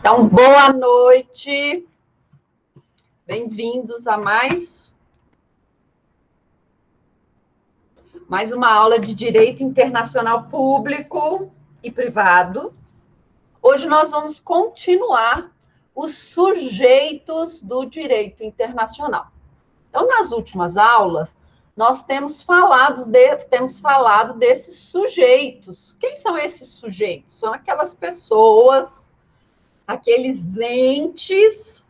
Então, boa noite. Bem-vindos a mais uma aula de Direito Internacional Público e Privado. Hoje nós vamos continuar os sujeitos do direito internacional. Então, nas últimas aulas, nós temos falado desses sujeitos. Quem são esses sujeitos? São aquelas pessoas, aqueles entes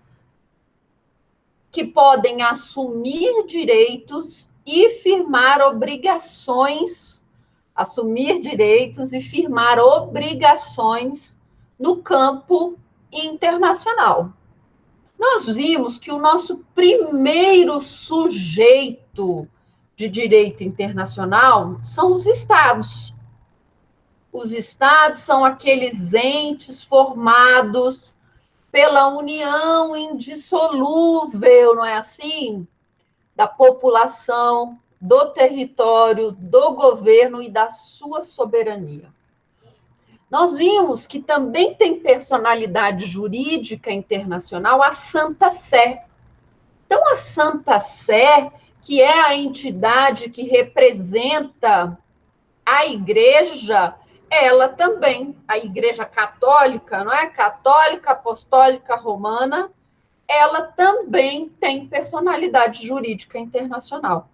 que podem assumir direitos e firmar obrigações, no campo internacional. Nós vimos que o nosso primeiro sujeito de direito internacional são os Estados. Os Estados são aqueles entes formados pela união indissolúvel, não é assim? Da população, do território, do governo e da sua soberania. Nós vimos que também tem personalidade jurídica internacional a Santa Sé. Então, a Santa Sé, que é a entidade que representa a Igreja, ela também, a Igreja Católica, não é? Católica, Apostólica, Romana, ela também tem personalidade jurídica internacional.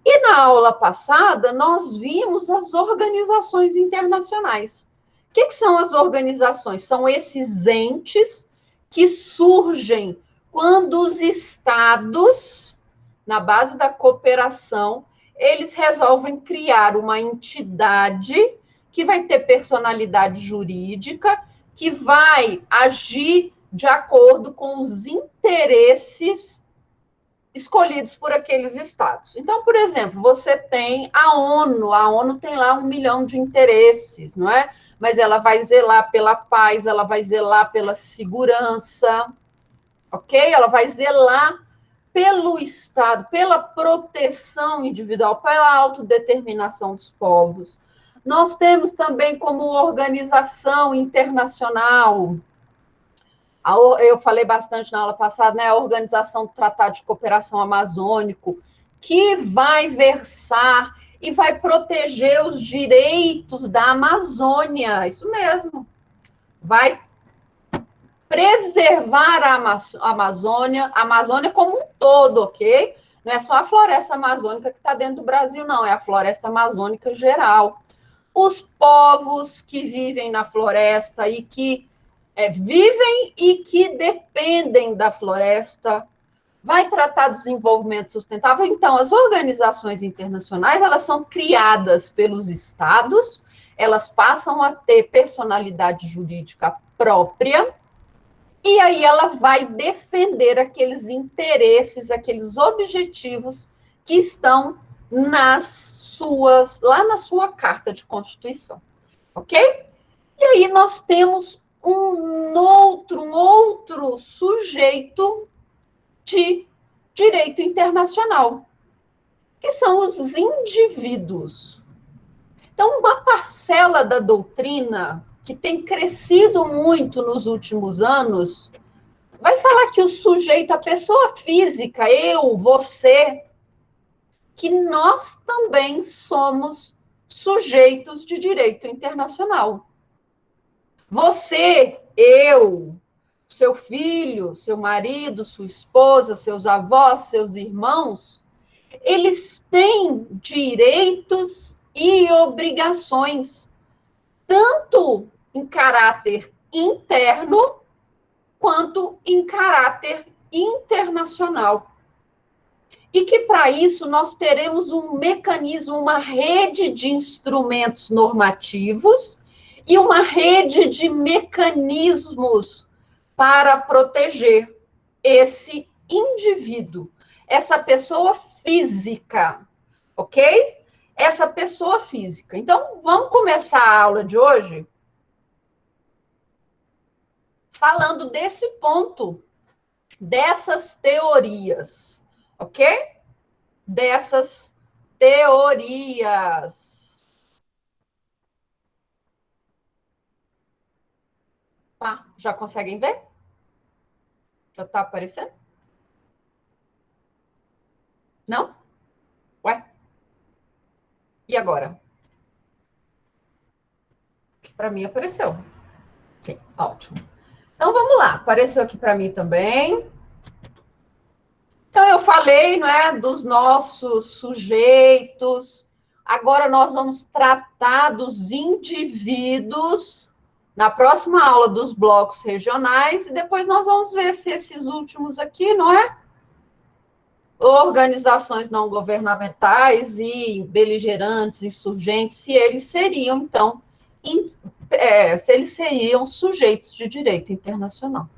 E na aula passada, nós vimos as organizações internacionais. O que são as organizações? São esses entes que surgem quando os estados, na base da cooperação, eles resolvem criar uma entidade que vai ter personalidade jurídica, que vai agir de acordo com os interesses escolhidos por aqueles estados. Então, por exemplo, você tem a ONU tem lá 1 milhão de interesses, não é? Mas ela vai zelar pela paz, ela vai zelar pela segurança, ok? Ela vai zelar pelo Estado, pela proteção individual, pela autodeterminação dos povos. Nós temos também como organização internacional, eu falei bastante na aula passada, né, a Organização do Tratado de Cooperação Amazônico, que vai versar e vai proteger os direitos da Amazônia, isso mesmo, vai preservar a Amazônia como um todo, ok? Não é só a floresta amazônica que está dentro do Brasil, não, é a floresta amazônica geral. Os povos que vivem na floresta e que vivem e que dependem da floresta, vai tratar do desenvolvimento sustentável. Então, as organizações internacionais, elas são criadas pelos estados, elas passam a ter personalidade jurídica própria, e aí ela vai defender aqueles interesses, aqueles objetivos que estão lá na sua Carta de Constituição, ok? E aí nós temos um outro sujeito de direito internacional, que são os indivíduos. Então, uma parcela da doutrina que tem crescido muito nos últimos anos, vai falar que o sujeito, a pessoa física, eu, você, que nós também somos sujeitos de direito internacional. Você, eu, seu filho, seu marido, sua esposa, seus avós, seus irmãos, eles têm direitos e obrigações, tanto em caráter interno, quanto em caráter internacional. E que, para isso, nós teremos um mecanismo, uma rede de instrumentos normativos e uma rede de mecanismos para proteger esse indivíduo, essa pessoa física, ok? Essa pessoa física. Então, vamos começar a aula de hoje falando desse ponto, dessas teorias, ok? Dessas teorias. Tá? Já conseguem ver? Já está aparecendo? Não? Ué? E agora? Para mim apareceu. Sim, ótimo. Então vamos lá. Apareceu aqui para mim também. Então eu falei, não é, dos nossos sujeitos. Agora nós vamos tratar dos indivíduos na próxima aula dos blocos regionais e depois nós vamos ver se esses últimos aqui, não é? Organizações não governamentais e beligerantes, insurgentes, se eles seriam, então, se eles seriam sujeitos de direito internacional.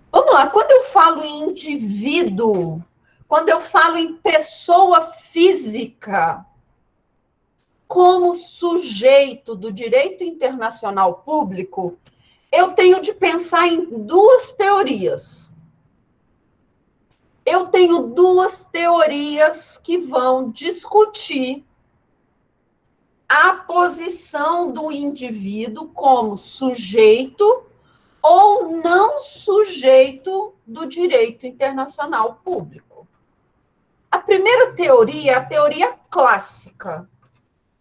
Vamos lá, quando eu falo em indivíduo, quando eu falo em pessoa física, como sujeito do direito internacional público, eu tenho de pensar em duas teorias. Eu tenho duas teorias que vão discutir a posição do indivíduo como sujeito ou não sujeito do direito internacional público. A primeira teoria é a teoria clássica.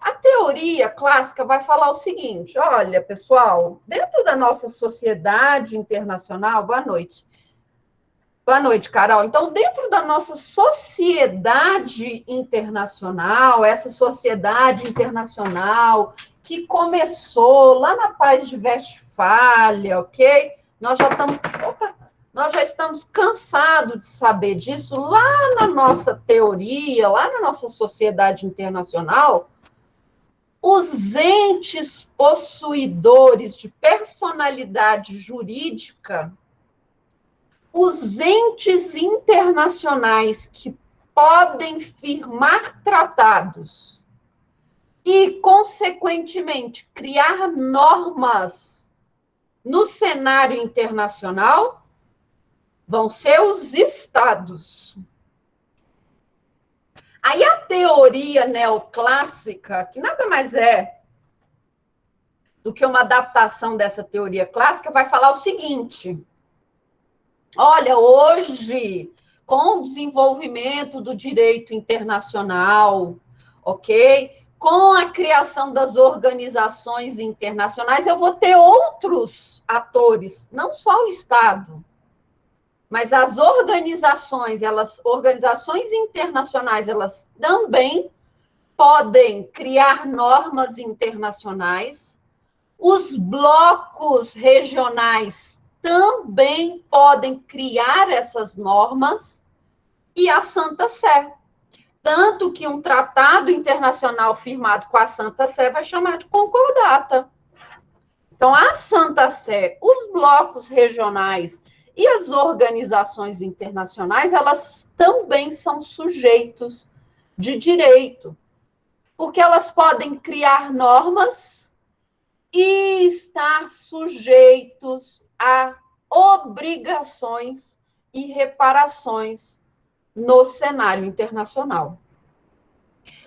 A teoria clássica vai falar o seguinte: olha, pessoal, dentro da nossa sociedade internacional, boa noite. Boa noite, Carol. Então, dentro da nossa sociedade internacional, essa sociedade internacional que começou lá na Paz de Westfália, ok? Nós já estamos cansados de saber disso. Lá na nossa teoria, lá na nossa sociedade internacional, os entes possuidores de personalidade jurídica, os entes internacionais que podem firmar tratados e, consequentemente, criar normas no cenário internacional vão ser os estados. Aí a teoria neoclássica, que nada mais é do que uma adaptação dessa teoria clássica, vai falar o seguinte: olha, hoje, com o desenvolvimento do direito internacional, ok? Com a criação das organizações internacionais, eu vou ter outros atores, não só o Estado, mas as organizações internacionais, elas também podem criar normas internacionais. Os blocos regionais também podem criar essas normas e a Santa Sé. Tanto que um tratado internacional firmado com a Santa Sé vai chamar de concordata. Então, a Santa Sé, os blocos regionais e as organizações internacionais, elas também são sujeitos de direito, porque elas podem criar normas e estar sujeitos a obrigações e reparações no cenário internacional.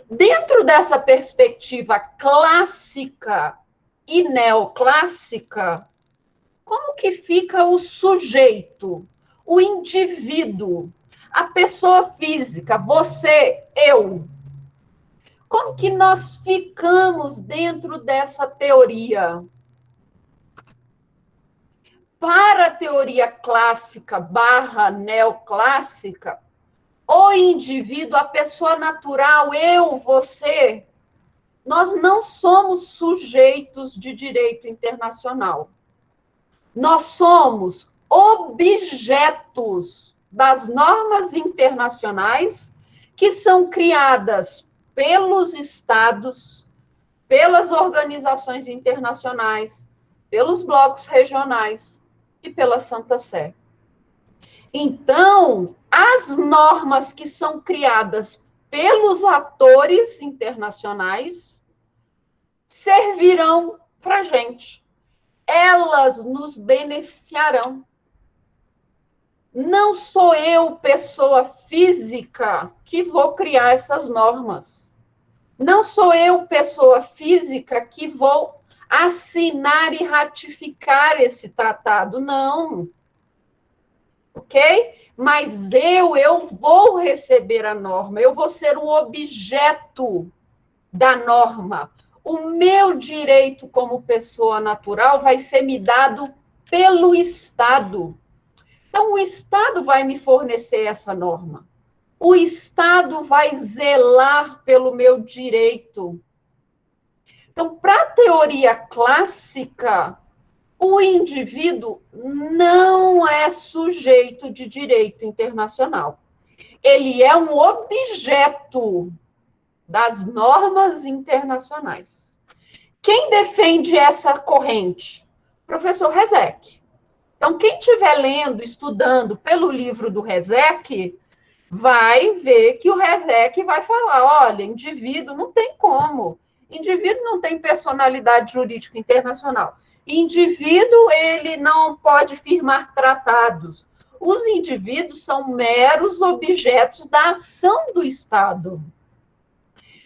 Dentro dessa perspectiva clássica e neoclássica, como que fica o sujeito, o indivíduo, a pessoa física, você, eu? Como que nós ficamos dentro dessa teoria? Para a teoria clássica / neoclássica, o indivíduo, a pessoa natural, eu, você, nós não somos sujeitos de direito internacional. Nós somos objetos das normas internacionais que são criadas pelos estados, pelas organizações internacionais, pelos blocos regionais e pela Santa Sé. Então, as normas que são criadas pelos atores internacionais servirão para a gente. Elas nos beneficiarão. Não sou eu, pessoa física, que vou criar essas normas. Não sou eu, pessoa física, que vou assinar e ratificar esse tratado, não. Ok? Mas eu vou receber a norma, eu vou ser o objeto da norma. O meu direito como pessoa natural vai ser me dado pelo Estado. Então, o Estado vai me fornecer essa norma. O Estado vai zelar pelo meu direito. Então, para a teoria clássica, o indivíduo não é sujeito de direito internacional. Ele é um objeto das normas internacionais. Quem defende essa corrente? Professor Rezec. Então, quem estiver lendo, estudando pelo livro do Rezec, vai ver que o Rezec vai falar, olha, indivíduo não tem como. Indivíduo não tem personalidade jurídica internacional. Indivíduo, ele não pode firmar tratados. Os indivíduos são meros objetos da ação do Estado.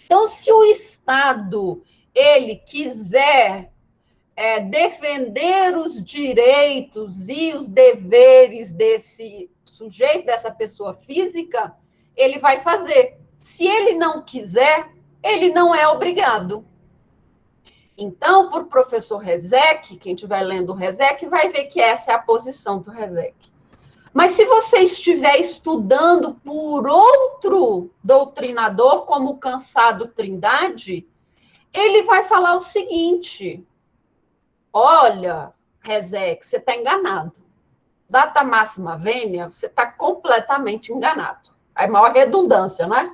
Então, se o Estado, ele quiser defender os direitos e os deveres desse sujeito, dessa pessoa física, ele vai fazer. Se ele não quiser, ele não é obrigado. Então, por professor Rezec, quem estiver lendo o Rezec, vai ver que essa é a posição do Rezec. Mas se você estiver estudando por outro doutrinador, como o Cansado Trindade, ele vai falar o seguinte: olha, Rezec, você está enganado. Data máxima vênia, você está completamente enganado. É maior redundância, não é?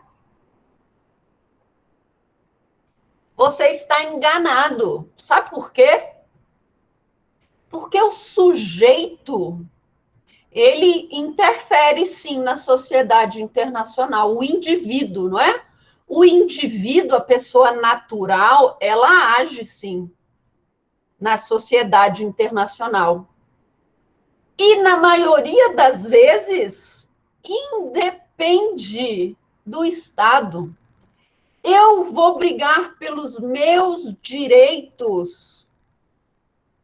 Você está enganado. Sabe por quê? Porque o sujeito, ele interfere, sim, na sociedade internacional. O indivíduo, não é? O indivíduo, a pessoa natural, ela age, sim, na sociedade internacional. E, na maioria das vezes, independe do Estado. Eu vou brigar pelos meus direitos,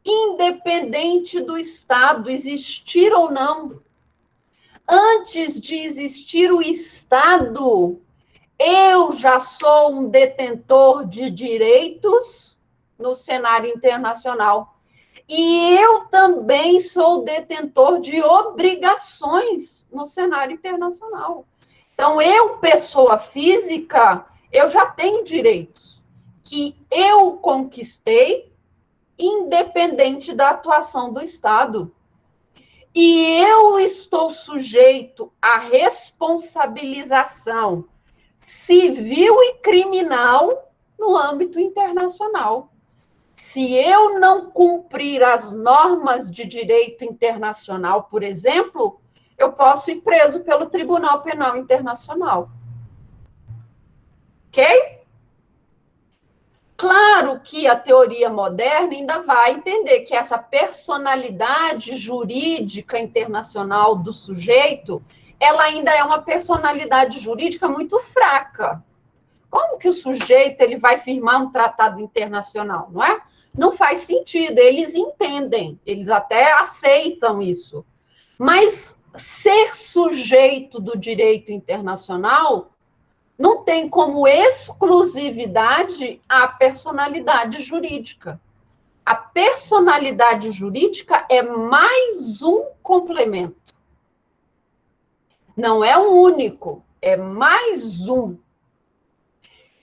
independente do Estado existir ou não. Antes de existir o Estado, eu já sou um detentor de direitos no cenário internacional. E eu também sou detentor de obrigações no cenário internacional. Então, eu, pessoa física, eu já tenho direitos que eu conquistei, independente da atuação do Estado. E eu estou sujeito à responsabilização civil e criminal no âmbito internacional. Se eu não cumprir as normas de direito internacional, por exemplo, eu posso ir preso pelo Tribunal Penal Internacional. Ok? Claro que a teoria moderna ainda vai entender que essa personalidade jurídica internacional do sujeito, ela ainda é uma personalidade jurídica muito fraca. Como que o sujeito ele vai firmar um tratado internacional, não é? Não faz sentido, eles entendem, eles até aceitam isso. Mas ser sujeito do direito internacional não tem como exclusividade a personalidade jurídica. A personalidade jurídica é mais um complemento. Não é um único, é mais um.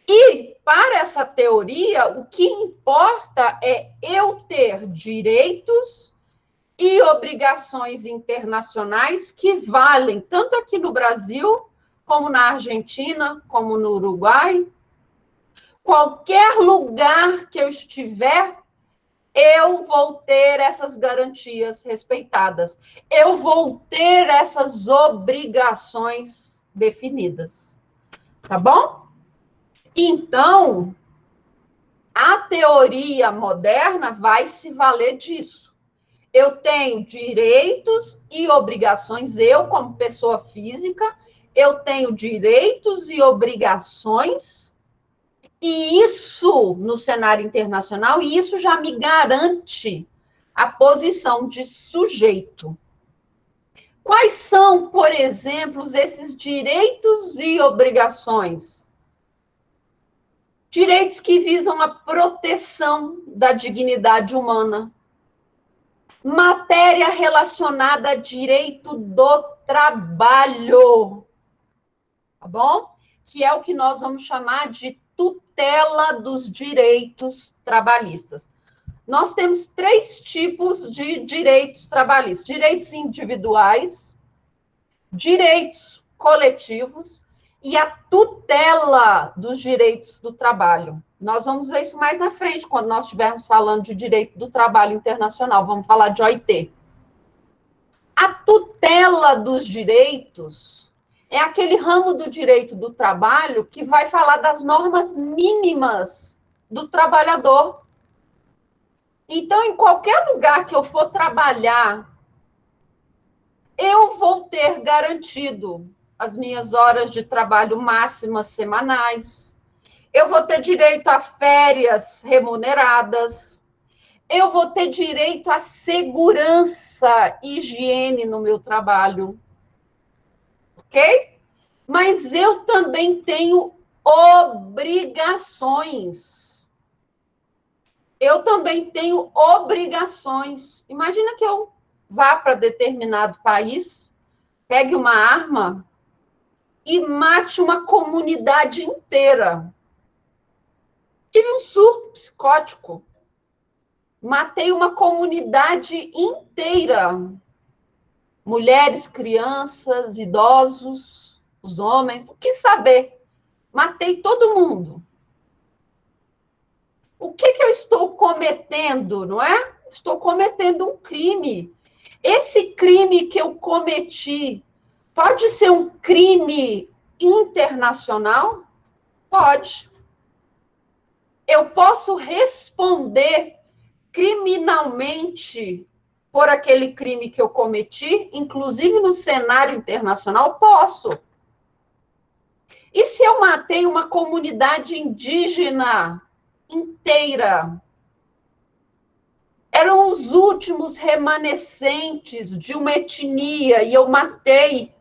E, para essa teoria, o que importa é eu ter direitos e obrigações internacionais que valem tanto aqui no Brasil, como na Argentina, como no Uruguai. Qualquer lugar que eu estiver, eu vou ter essas garantias respeitadas. Eu vou ter essas obrigações definidas. Tá bom? Então, a teoria moderna vai se valer disso. Eu tenho direitos e obrigações, eu como pessoa física, eu tenho direitos e obrigações E isso, no cenário internacional, e isso já me garante a posição de sujeito. Quais são, por exemplo, esses direitos e obrigações? Direitos que visam a proteção da dignidade humana. Matéria relacionada a direito do trabalho. Tá bom? Que é o que nós vamos chamar de tutela dos direitos trabalhistas. Nós temos 3 tipos de direitos trabalhistas: direitos individuais, direitos coletivos e a tutela dos direitos do trabalho. Nós vamos ver isso mais na frente, quando nós estivermos falando de direito do trabalho internacional. Vamos falar de OIT. A tutela dos direitos é aquele ramo do direito do trabalho que vai falar das normas mínimas do trabalhador. Então, em qualquer lugar que eu for trabalhar, eu vou ter garantido as minhas horas de trabalho máximas semanais, eu vou ter direito a férias remuneradas, eu vou ter direito à segurança e higiene no meu trabalho, ok? Mas eu também tenho obrigações. Eu também tenho obrigações. Imagina que eu vá para determinado país, pegue uma arma e mate uma comunidade inteira. Tive um surto psicótico. Matei uma comunidade inteira. Mulheres, crianças, idosos, os homens, o que saber? Matei todo mundo. O que eu estou cometendo, não é? Estou cometendo um crime. Esse crime que eu cometi pode ser um crime internacional? Pode. Eu posso responder criminalmente por aquele crime que eu cometi, inclusive no cenário internacional? Posso. E se eu matei uma comunidade indígena inteira? Eram os últimos remanescentes de uma etnia e eu matei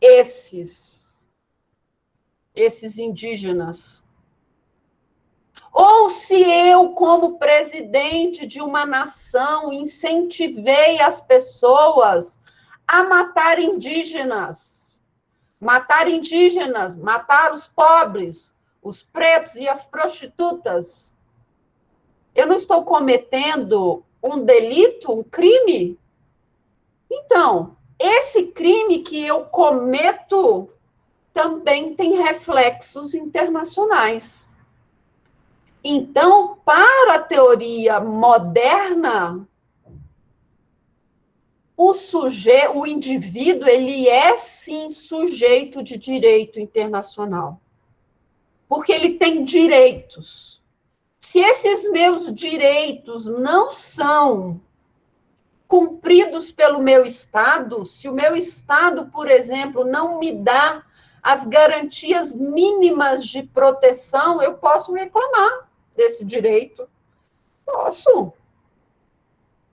esses indígenas. Ou se eu, como presidente de uma nação, incentivei as pessoas a matar indígenas, matar os pobres, os pretos e as prostitutas, eu não estou cometendo um delito, um crime? Então, esse crime que eu cometo também tem reflexos internacionais. Então, para a teoria moderna, o indivíduo, ele é sim sujeito de direito internacional. Porque ele tem direitos. Se esses meus direitos não são cumpridos pelo meu Estado, se o meu Estado, por exemplo, não me dá as garantias mínimas de proteção, eu posso reclamar desse direito. Posso.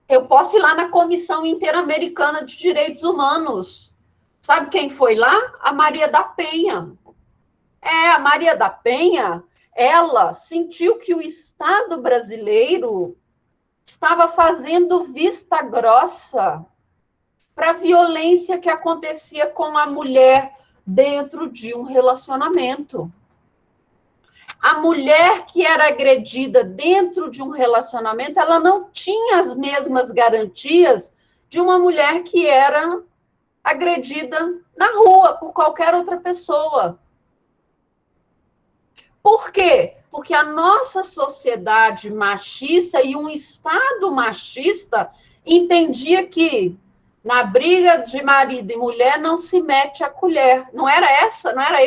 Eu posso ir lá na Comissão Interamericana de Direitos Humanos. Sabe quem foi lá? A Maria da Penha. A Maria da Penha, ela sentiu que o Estado brasileiro estava fazendo vista grossa para a violência que acontecia com a mulher dentro de um relacionamento. A mulher que era agredida dentro de um relacionamento, ela não tinha as mesmas garantias de uma mulher que era agredida na rua por qualquer outra pessoa. Por quê? Porque a nossa sociedade machista e um Estado machista entendia que na briga de marido e mulher não se mete a colher. Não era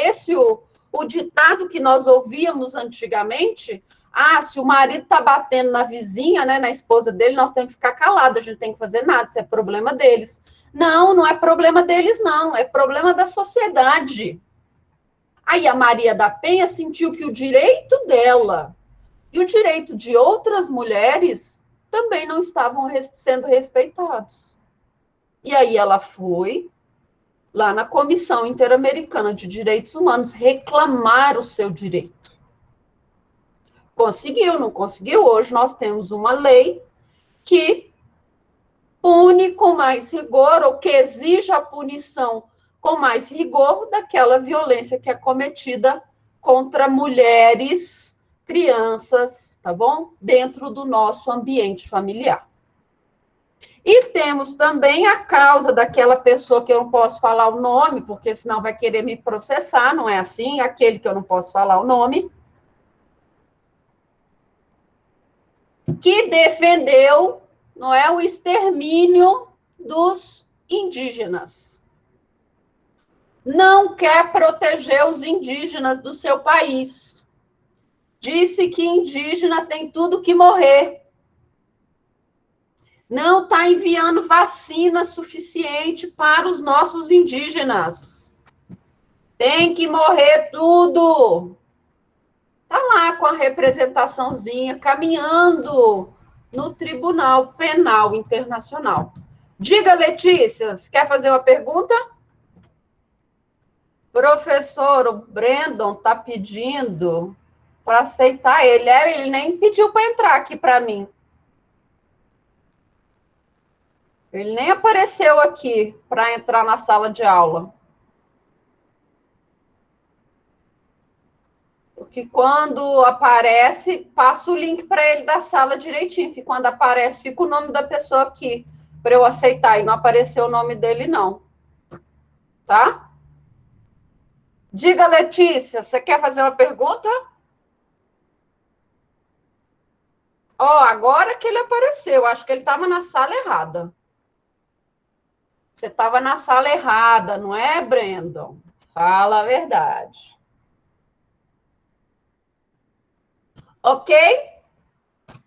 esse o ditado que nós ouvíamos antigamente? Ah, se o marido está batendo na vizinha, né, na esposa dele, nós temos que ficar calados, a gente não tem que fazer nada, isso é problema deles. Não, não é problema deles, não, é problema da sociedade. Aí a Maria da Penha sentiu que o direito dela e o direito de outras mulheres também não estavam sendo respeitados. E aí ela foi lá na Comissão Interamericana de Direitos Humanos reclamar o seu direito. Conseguiu, não conseguiu? Hoje nós temos uma lei que pune com mais rigor, ou que exige a punição com mais rigor daquela violência que é cometida contra mulheres, crianças, tá bom? Dentro do nosso ambiente familiar. E temos também a causa daquela pessoa que eu não posso falar o nome, porque senão vai querer me processar, não é assim? Aquele que eu não posso falar o nome, que defendeu, não é, o extermínio dos indígenas. Não quer proteger os indígenas do seu país. Disse que indígena tem tudo que morrer. Não está enviando vacina suficiente para os nossos indígenas. Tem que morrer tudo. Está lá com a representaçãozinha, caminhando no Tribunal Penal Internacional. Diga, Letícia, você quer fazer uma pergunta? Professor, o Brandon está pedindo para aceitar ele. Ele nem pediu para entrar aqui para mim. Ele nem apareceu aqui para entrar na sala de aula. Porque quando aparece, passa o link para ele da sala direitinho, que quando aparece, fica o nome da pessoa aqui, para eu aceitar, e não apareceu o nome dele, não. Tá? Diga, Letícia, você quer fazer uma pergunta? Ó, agora que ele apareceu, acho que ele estava na sala errada. Você estava na sala errada, não é, Brandon? Fala a verdade. Ok?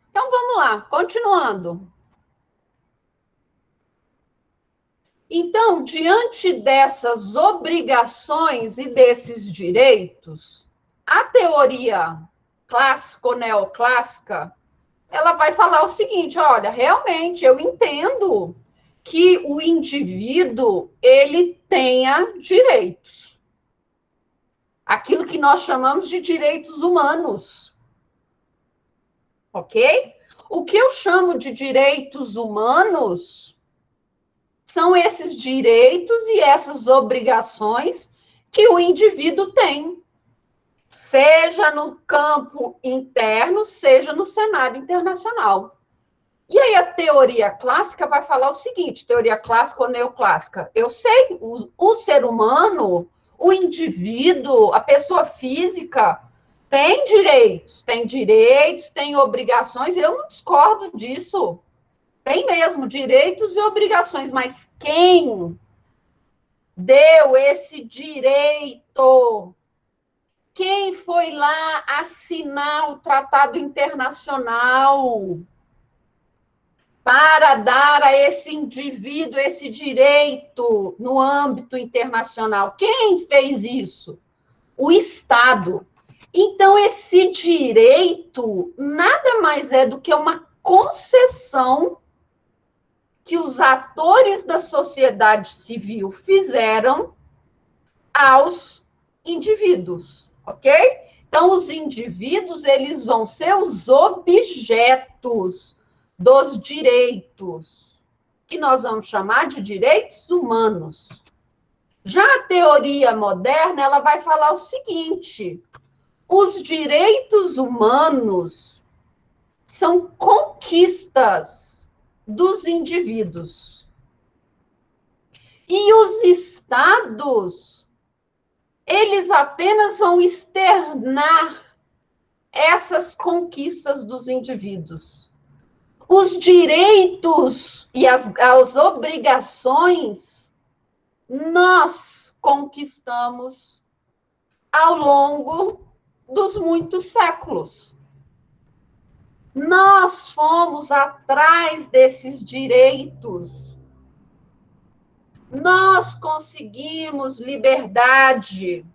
Então vamos lá, continuando. Então, diante dessas obrigações e desses direitos, a teoria clássico-neoclássica, ela vai falar o seguinte, olha, realmente eu entendo que o indivíduo, ele tenha direitos. Aquilo que nós chamamos de direitos humanos. Ok? O que eu chamo de direitos humanos são esses direitos e essas obrigações que o indivíduo tem, seja no campo interno, seja no cenário internacional. E aí a teoria clássica vai falar o seguinte, teoria clássica ou neoclássica, eu sei, o ser humano, o indivíduo, a pessoa física, tem direitos, tem obrigações, eu não discordo disso. Tem mesmo direitos e obrigações, mas quem deu esse direito? Quem foi lá assinar o tratado internacional para dar a esse indivíduo esse direito no âmbito internacional? Quem fez isso? O Estado. Então, esse direito nada mais é do que uma concessão que os atores da sociedade civil fizeram aos indivíduos, ok? Então, os indivíduos, eles vão ser os objetos dos direitos, que nós vamos chamar de direitos humanos. Já a teoria moderna, ela vai falar o seguinte, os direitos humanos são conquistas dos indivíduos. E os estados, eles apenas vão externar essas conquistas dos indivíduos. Os direitos e as obrigações, nós conquistamos ao longo dos muitos séculos. Nós fomos atrás desses direitos. Nós conseguimos liberdade.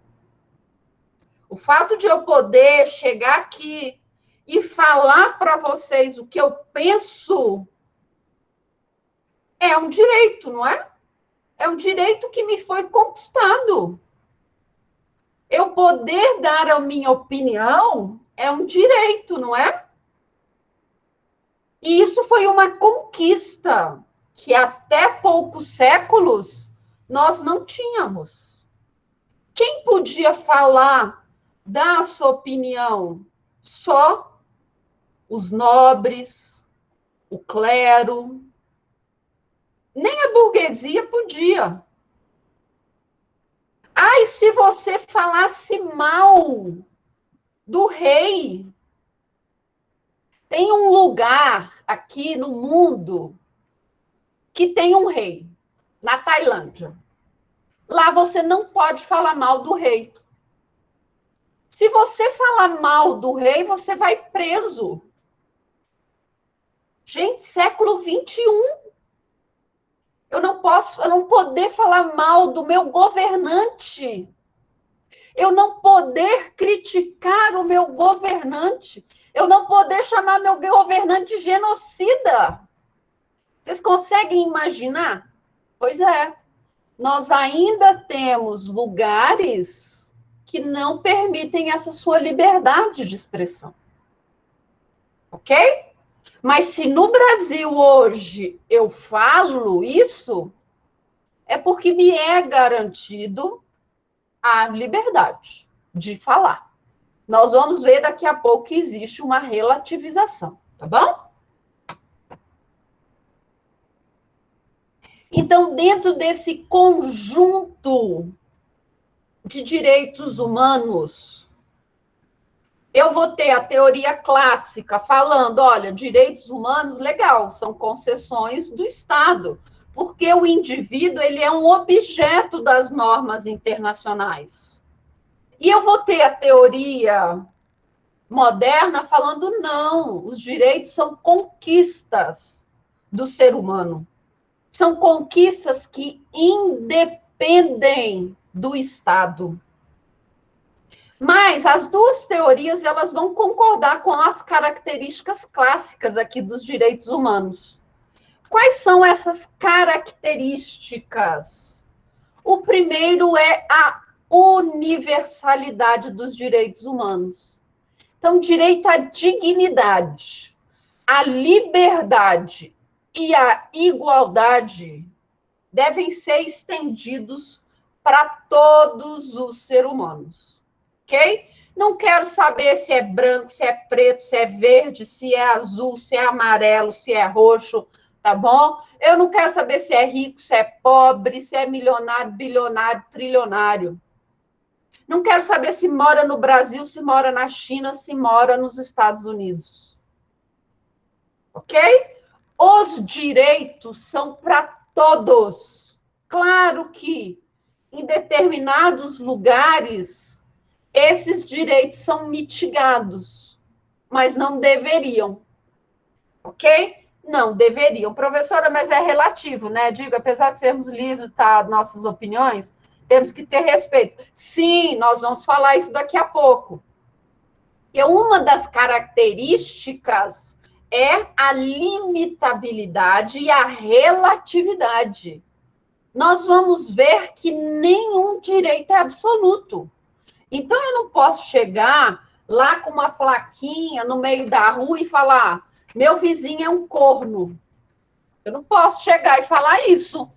O fato de eu poder chegar aqui e falar para vocês o que eu penso é um direito, não é? É um direito que me foi conquistado. Eu poder dar a minha opinião é um direito, não é? E isso foi uma conquista que até poucos séculos nós não tínhamos. Quem podia falar, dar a sua opinião? Só os nobres, o clero, nem a burguesia podia. Ai, se você falasse mal do rei, tem um lugar aqui no mundo que tem um rei, na Tailândia. Lá você não pode falar mal do rei. Se você falar mal do rei, você vai preso. Gente, século XXI. Eu não poder falar mal do meu governante. Eu não poder criticar o meu governante. Eu não poder chamar meu governante genocida. Vocês conseguem imaginar? Pois é. Nós ainda temos lugares que não permitem essa sua liberdade de expressão. Ok? Mas se no Brasil hoje eu falo isso, é porque me é garantido a liberdade de falar. Nós vamos ver daqui a pouco que existe uma relativização, tá bom? Então, dentro desse conjunto de direitos humanos, eu vou ter a teoria clássica falando, olha, direitos humanos, legal, são concessões do Estado, porque o indivíduo ele é um objeto das normas internacionais. E eu vou ter a teoria moderna falando, não, os direitos são conquistas do ser humano. São conquistas que independem do Estado. Mas as duas teorias elas vão concordar com as características clássicas aqui dos direitos humanos. Quais são essas características? O primeiro é a universalidade dos direitos humanos. Então, direito à dignidade, à liberdade e à igualdade devem ser estendidos para todos os seres humanos. Ok? Não quero saber se é branco, se é preto, se é verde, se é azul, se é amarelo, se é roxo, tá bom? Eu não quero saber se é rico, se é pobre, se é milionário, bilionário, trilionário. Não quero saber se mora no Brasil, se mora na China, se mora nos Estados Unidos. Ok? Os direitos são para todos. Claro que em determinados lugares esses direitos são mitigados, mas não deveriam. Ok? Não deveriam. Professora, mas é relativo, né? Digo, apesar de sermos livres, tá, nossas opiniões, temos que ter respeito. Sim, nós vamos falar isso daqui a pouco. E uma das características é a limitabilidade e a relatividade. Nós vamos ver que nenhum direito é absoluto. Então, eu não posso chegar lá com uma plaquinha no meio da rua e falar, meu vizinho é um corno. Eu não posso chegar e falar isso.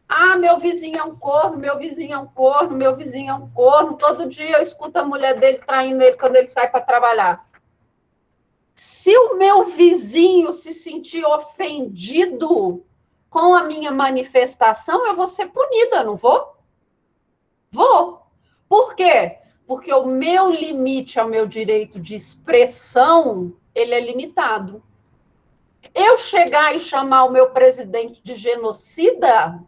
Ah, meu vizinho é um corno, meu vizinho é um corno, meu vizinho é um corno. Todo dia eu escuto a mulher dele traindo ele quando ele sai para trabalhar. Se o meu vizinho se sentir ofendido com a minha manifestação, eu vou ser punida, não vou? Vou. Por quê? Porque o meu limite ao meu direito de expressão, ele é limitado. Eu chegar e chamar o meu presidente de genocida,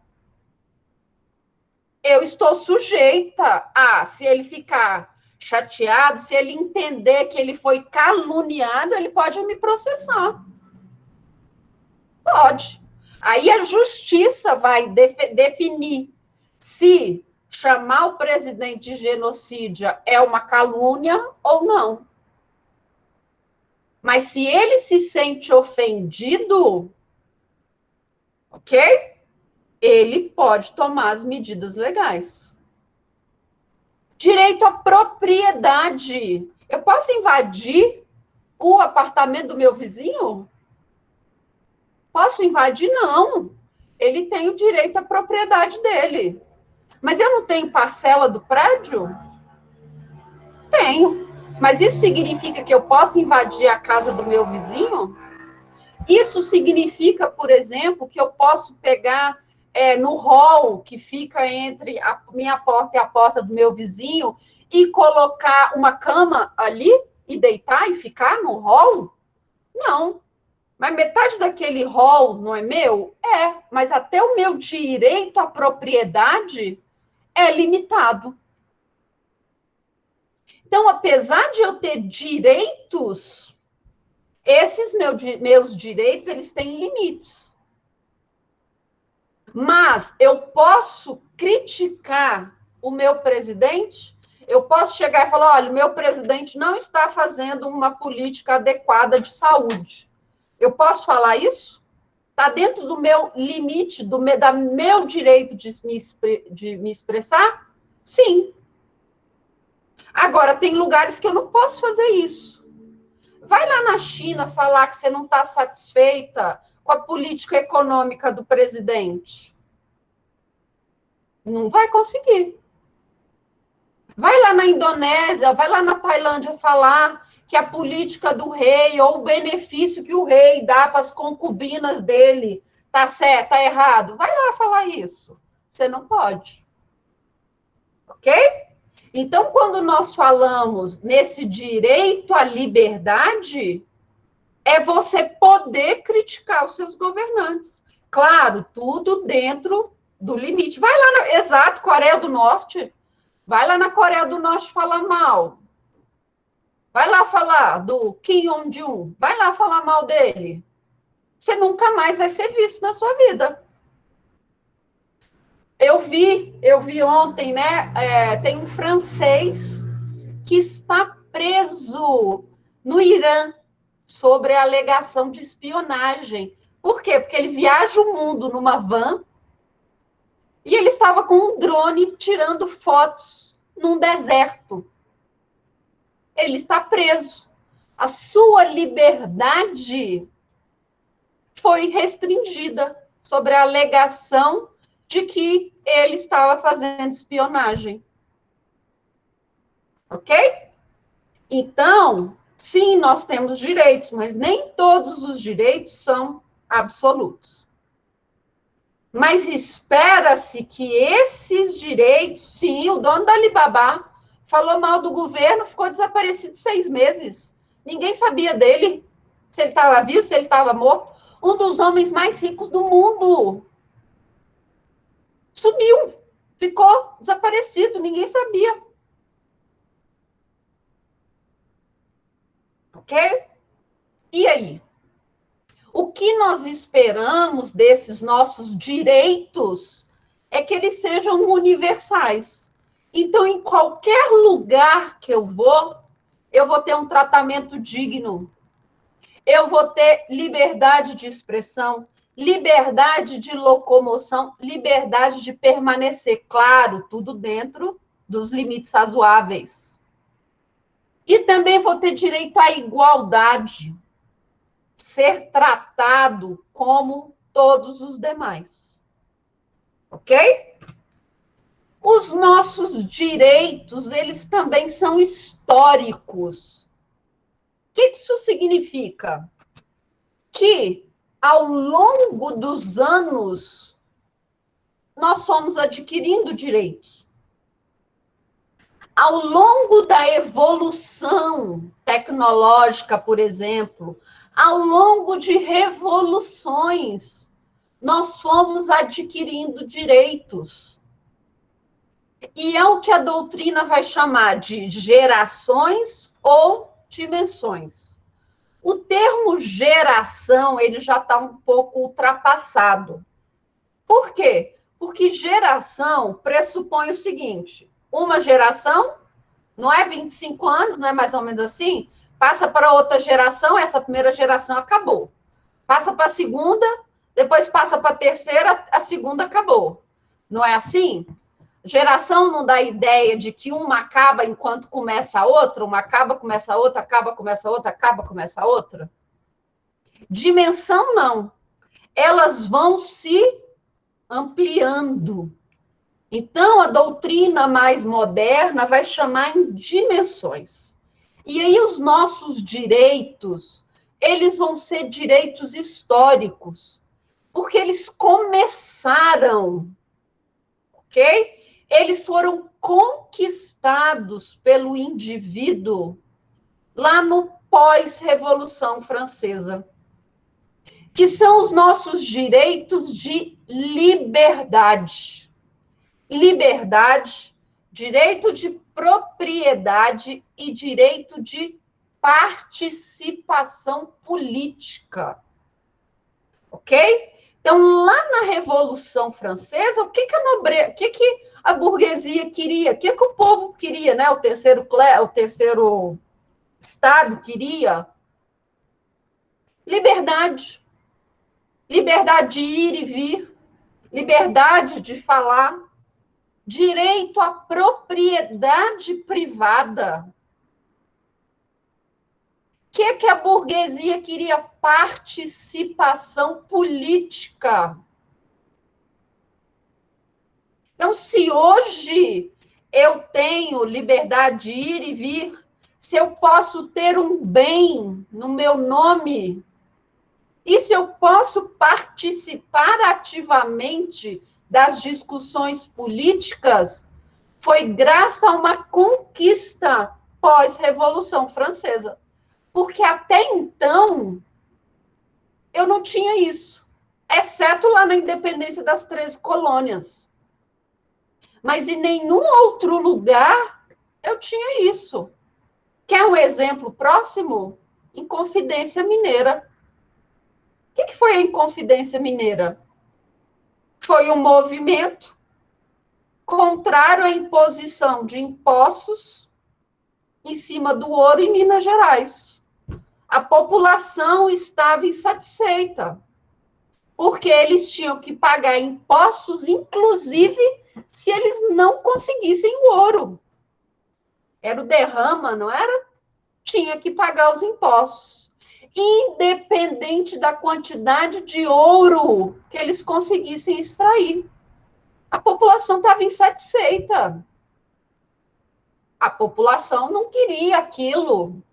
eu estou sujeita a, se ele ficar chateado, se ele entender que ele foi caluniado, ele pode me processar. Pode. Aí a justiça vai definir se chamar o presidente de genocida é uma calúnia ou não. Mas se ele se sente ofendido, ok? Ele pode tomar as medidas legais. Direito à propriedade. Eu posso invadir o apartamento do meu vizinho? Posso invadir? Não. Ele tem o direito à propriedade dele. Mas eu não tenho parcela do prédio? Tenho. Mas isso significa que eu posso invadir a casa do meu vizinho? Isso significa, por exemplo, que eu posso pegar no hall que fica entre a minha porta e a porta do meu vizinho e colocar uma cama ali e deitar e ficar no hall? Não. Mas metade daquele hall não é meu? É, mas até o meu direito à propriedade é limitado. Então, apesar de eu ter direitos, esses meus direitos, eles têm limites. Mas eu posso criticar o meu presidente? Eu posso chegar e falar, olha, o meu presidente não está fazendo uma política adequada de saúde. Eu posso falar isso? Está dentro do meu limite, do meu direito de me expressar? Sim. Agora, tem lugares que eu não posso fazer isso. Vai lá na China falar que você não está satisfeita com a política econômica do presidente. Não vai conseguir. Vai lá na Indonésia, vai lá na Tailândia falar que a política do rei ou o benefício que o rei dá para as concubinas dele tá certo, tá errado. Vai lá falar isso. Você não pode. Ok? Então, quando nós falamos nesse direito à liberdade, é você poder criticar os seus governantes. Claro, tudo dentro do limite. Vai lá, exato, Coreia do Norte. Vai lá na Coreia do Norte falar mal. Vai lá falar do Kim Jong-un. Vai lá falar mal dele. Você nunca mais vai ser visto na sua vida. Eu vi ontem, né? Tem um francês que está preso no Irã sobre a alegação de espionagem. Por quê? Porque ele viaja o mundo numa van e ele estava com um drone tirando fotos num deserto. Ele está preso. A sua liberdade foi restringida sobre a alegação de que ele estava fazendo espionagem. Ok? Então, sim, nós temos direitos, mas nem todos os direitos são absolutos. Mas espera-se que esses direitos, sim, o dono da Alibaba falou mal do governo, ficou desaparecido 6 meses. Ninguém sabia dele, se ele estava vivo, se ele estava morto. Um dos homens mais ricos do mundo sumiu, ficou desaparecido, ninguém sabia. Ok? E aí? O que nós esperamos desses nossos direitos é que eles sejam universais. Então, em qualquer lugar que eu vou ter um tratamento digno. Eu vou ter liberdade de expressão, liberdade de locomoção, liberdade de permanecer, claro, tudo dentro dos limites razoáveis. E também vou ter direito à igualdade, ser tratado como todos os demais. Ok? Os nossos direitos, eles também são históricos. O que isso significa? Que, ao longo dos anos, nós fomos adquirindo direitos. Ao longo da evolução tecnológica, por exemplo, ao longo de revoluções, nós fomos adquirindo direitos. E é o que a doutrina vai chamar de gerações ou dimensões. O termo geração, ele já está um pouco ultrapassado. Por quê? Porque geração pressupõe o seguinte: uma geração, não é 25 anos, não é mais ou menos assim? Passa para outra geração, essa primeira geração acabou. Passa para a segunda, depois passa para a terceira, a segunda acabou. Não é assim? Geração não dá ideia de que uma acaba enquanto começa a outra, uma acaba, começa a outra, acaba, começa a outra, acaba, começa a outra? Dimensão não. Elas vão se ampliando. Então, a doutrina mais moderna vai chamar em dimensões. E aí, os nossos direitos, eles vão ser direitos históricos, porque eles começaram, ok? Eles foram conquistados pelo indivíduo lá no pós-Revolução Francesa, que são os nossos direitos de liberdade. Liberdade, direito de propriedade e direito de participação política. Ok? Então, lá na Revolução Francesa, o que a burguesia queria? O que o povo queria, né? O terceiro estado queria? Liberdade. Liberdade de ir e vir, liberdade de falar, direito à propriedade privada. O que a burguesia queria? Participação política. Então, se hoje eu tenho liberdade de ir e vir, se eu posso ter um bem no meu nome, e se eu posso participar ativamente das discussões políticas, foi graças a uma conquista pós-Revolução Francesa. Porque até então, eu não tinha isso, exceto lá na independência das 13 colônias. Mas em nenhum outro lugar eu tinha isso. Quer um exemplo próximo? Inconfidência Mineira. O que foi a Inconfidência Mineira? Foi um movimento contrário à imposição de impostos em cima do ouro em Minas Gerais. A população estava insatisfeita, porque eles tinham que pagar impostos, inclusive se eles não conseguissem o ouro. Era o derrama, não era? Tinha que pagar os impostos, independente da quantidade de ouro que eles conseguissem extrair. A população estava insatisfeita. A população não queria aquilo.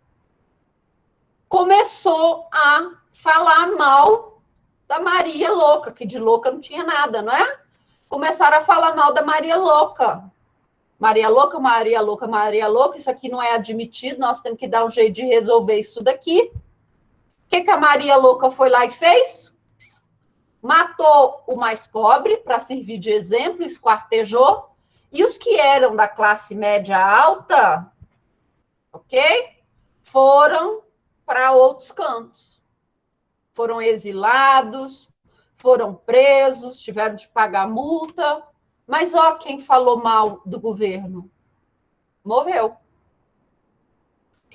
Começou a falar mal da Maria Louca, que de louca não tinha nada, não é? Começaram a falar mal da Maria Louca. Maria Louca, Maria Louca, Maria Louca, isso aqui não é admitido, nós temos que dar um jeito de resolver isso daqui. O que a Maria Louca foi lá e fez? Matou o mais pobre para servir de exemplo, esquartejou, e os que eram da classe média alta, ok? Foram para outros cantos. Foram exilados, foram presos, tiveram de pagar multa. Mas ó, quem falou mal do governo morreu.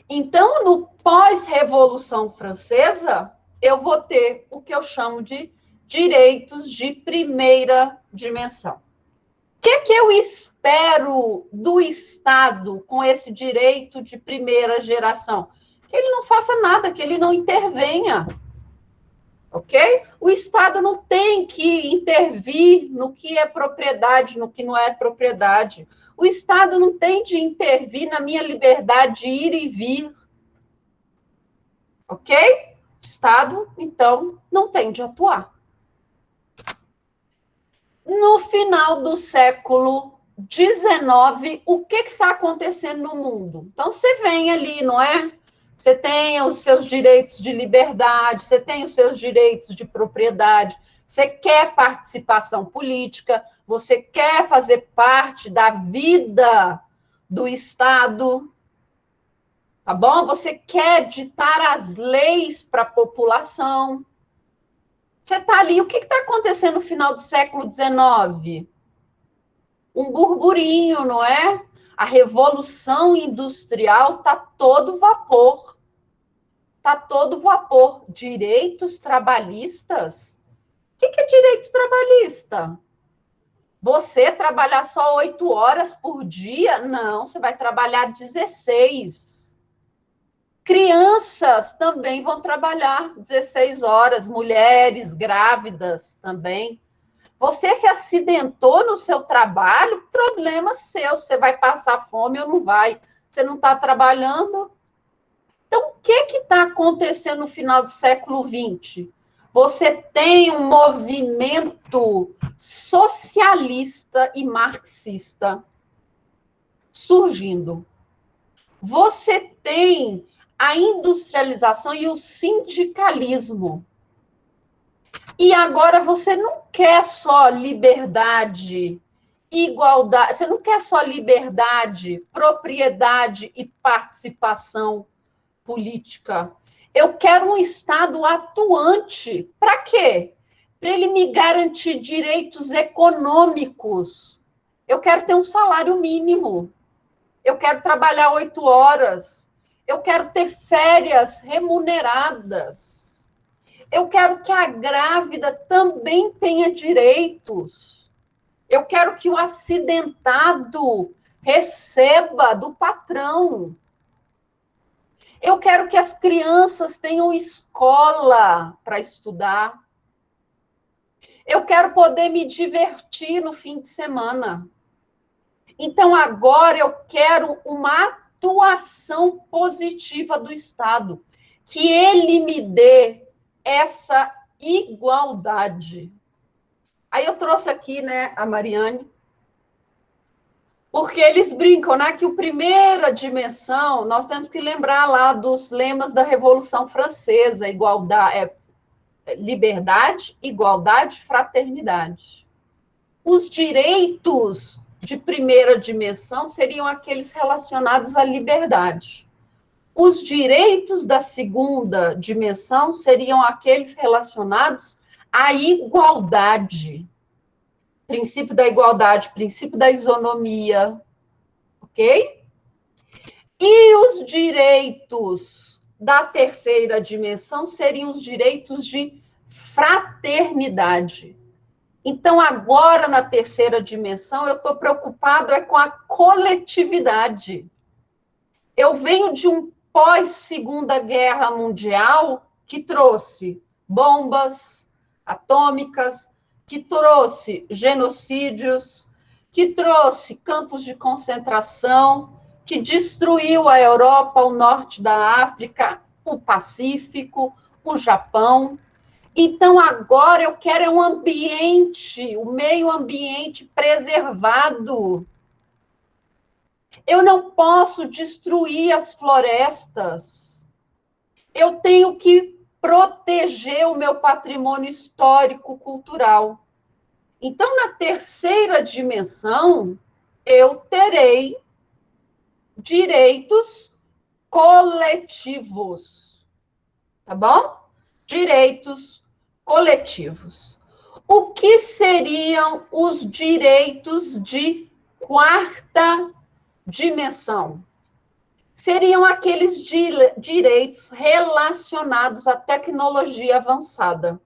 Então, no pós-Revolução Francesa, eu vou ter o que eu chamo de direitos de primeira dimensão. O que eu espero do Estado com esse direito de primeira geração? Que ele não faça nada, que ele não intervenha. Ok? O Estado não tem que intervir no que é propriedade, no que não é propriedade. O Estado não tem de intervir na minha liberdade de ir e vir. Ok? O Estado, então, não tem de atuar. No final do século XIX, o que está acontecendo no mundo? Então, você vem ali, não é? Você tem os seus direitos de liberdade, você tem os seus direitos de propriedade, você quer participação política, você quer fazer parte da vida do Estado, tá bom? Você quer ditar as leis para a população. Você está ali, o que está acontecendo no final do século XIX? Um burburinho, não é? A revolução industrial está todo vapor. Está todo vapor. Direitos trabalhistas? O que é direito trabalhista? Você trabalhar só 8 horas por dia? Não, você vai trabalhar 16. Crianças também vão trabalhar 16 horas, mulheres grávidas também. Você se acidentou no seu trabalho, problema seu. Você vai passar fome ou não vai? Você não está trabalhando? Então, o que está acontecendo no final do século XX? Você tem um movimento socialista e marxista surgindo. Você tem a industrialização e o sindicalismo. E agora você não quer só liberdade, igualdade, você não quer só liberdade, propriedade e participação política. Eu quero um Estado atuante. Para quê? Para ele me garantir direitos econômicos. Eu quero ter um salário mínimo. Eu quero trabalhar 8 horas. Eu quero ter férias remuneradas. Eu quero que a grávida também tenha direitos. Eu quero que o acidentado receba do patrão. Eu quero que as crianças tenham escola para estudar. Eu quero poder me divertir no fim de semana. Então, agora eu quero uma atuação positiva do Estado, que ele me dê essa igualdade. Aí eu trouxe aqui, né, a Mariane, porque eles brincam, né, que a primeira dimensão, nós temos que lembrar lá dos lemas da Revolução Francesa, igualdade, liberdade, igualdade, fraternidade. Os direitos de primeira dimensão seriam aqueles relacionados à liberdade. Os direitos da segunda dimensão seriam aqueles relacionados à igualdade. Princípio da igualdade, princípio da isonomia, ok? E os direitos da terceira dimensão seriam os direitos de fraternidade. Então, agora, na terceira dimensão, eu estou preocupado com a coletividade. Eu venho de um pós-Segunda Guerra Mundial que trouxe bombas atômicas, que trouxe genocídios, que trouxe campos de concentração, que destruiu a Europa, o norte da África, o Pacífico, o Japão. Então, agora eu quero um ambiente, o meio ambiente preservado. Eu não posso destruir as florestas. Eu tenho que proteger o meu patrimônio histórico, cultural. Então, na terceira dimensão, eu terei direitos coletivos. Tá bom? Direitos coletivos. O que seriam os direitos de quarta dimensão? Seriam aqueles direitos relacionados à tecnologia avançada.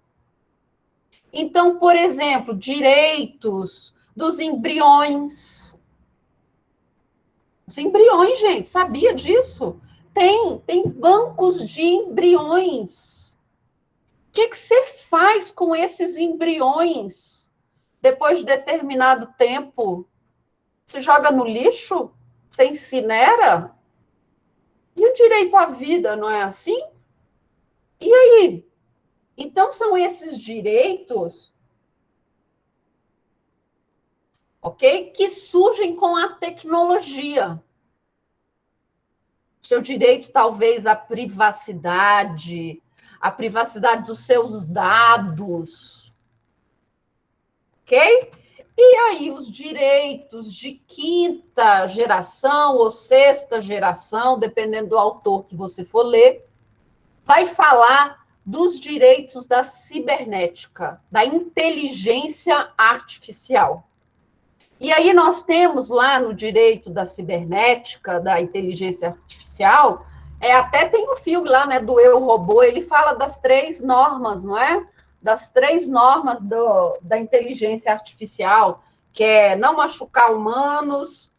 Então, por exemplo, direitos dos embriões. Os embriões, gente, sabia disso? Tem bancos de embriões. O que você faz com esses embriões depois de determinado tempo? Você joga no lixo? Você incinera? E o direito à vida, não é assim? E aí? Então, são esses direitos, ok? Que surgem com a tecnologia. Seu direito, talvez, à privacidade, a privacidade dos seus dados, ok? E aí, os direitos de quinta geração ou sexta geração, dependendo do autor que você for ler, vai falar dos direitos da cibernética, da inteligência artificial. E aí nós temos lá no direito da cibernética, da inteligência artificial, até tem um filme lá, né, do Eu, Robô, ele fala das 3 normas, não é? Das 3 normas da inteligência artificial, que é não machucar humanos,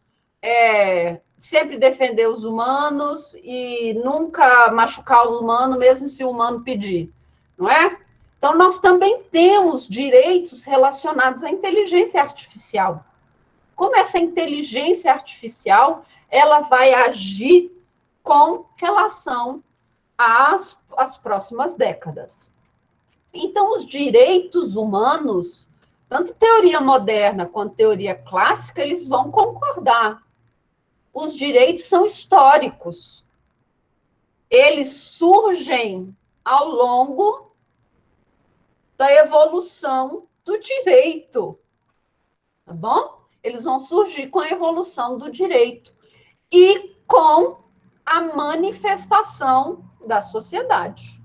sempre defender os humanos e nunca machucar o humano, mesmo se o humano pedir, não é? Então, nós também temos direitos relacionados à inteligência artificial. Como essa inteligência artificial ela vai agir com relação às próximas décadas. Então, os direitos humanos, tanto teoria moderna quanto teoria clássica, eles vão concordar. Os direitos são históricos. Eles surgem ao longo da evolução do direito. Tá bom? Eles vão surgir com a evolução do direito e com a manifestação da sociedade.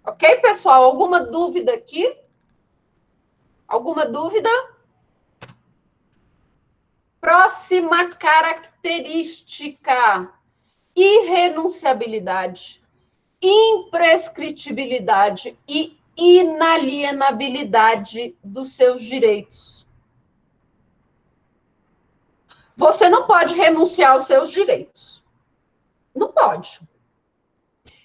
Ok, pessoal? Alguma dúvida aqui? Alguma dúvida? Próxima característica: irrenunciabilidade, imprescritibilidade e inalienabilidade dos seus direitos. Você não pode renunciar aos seus direitos. Não pode.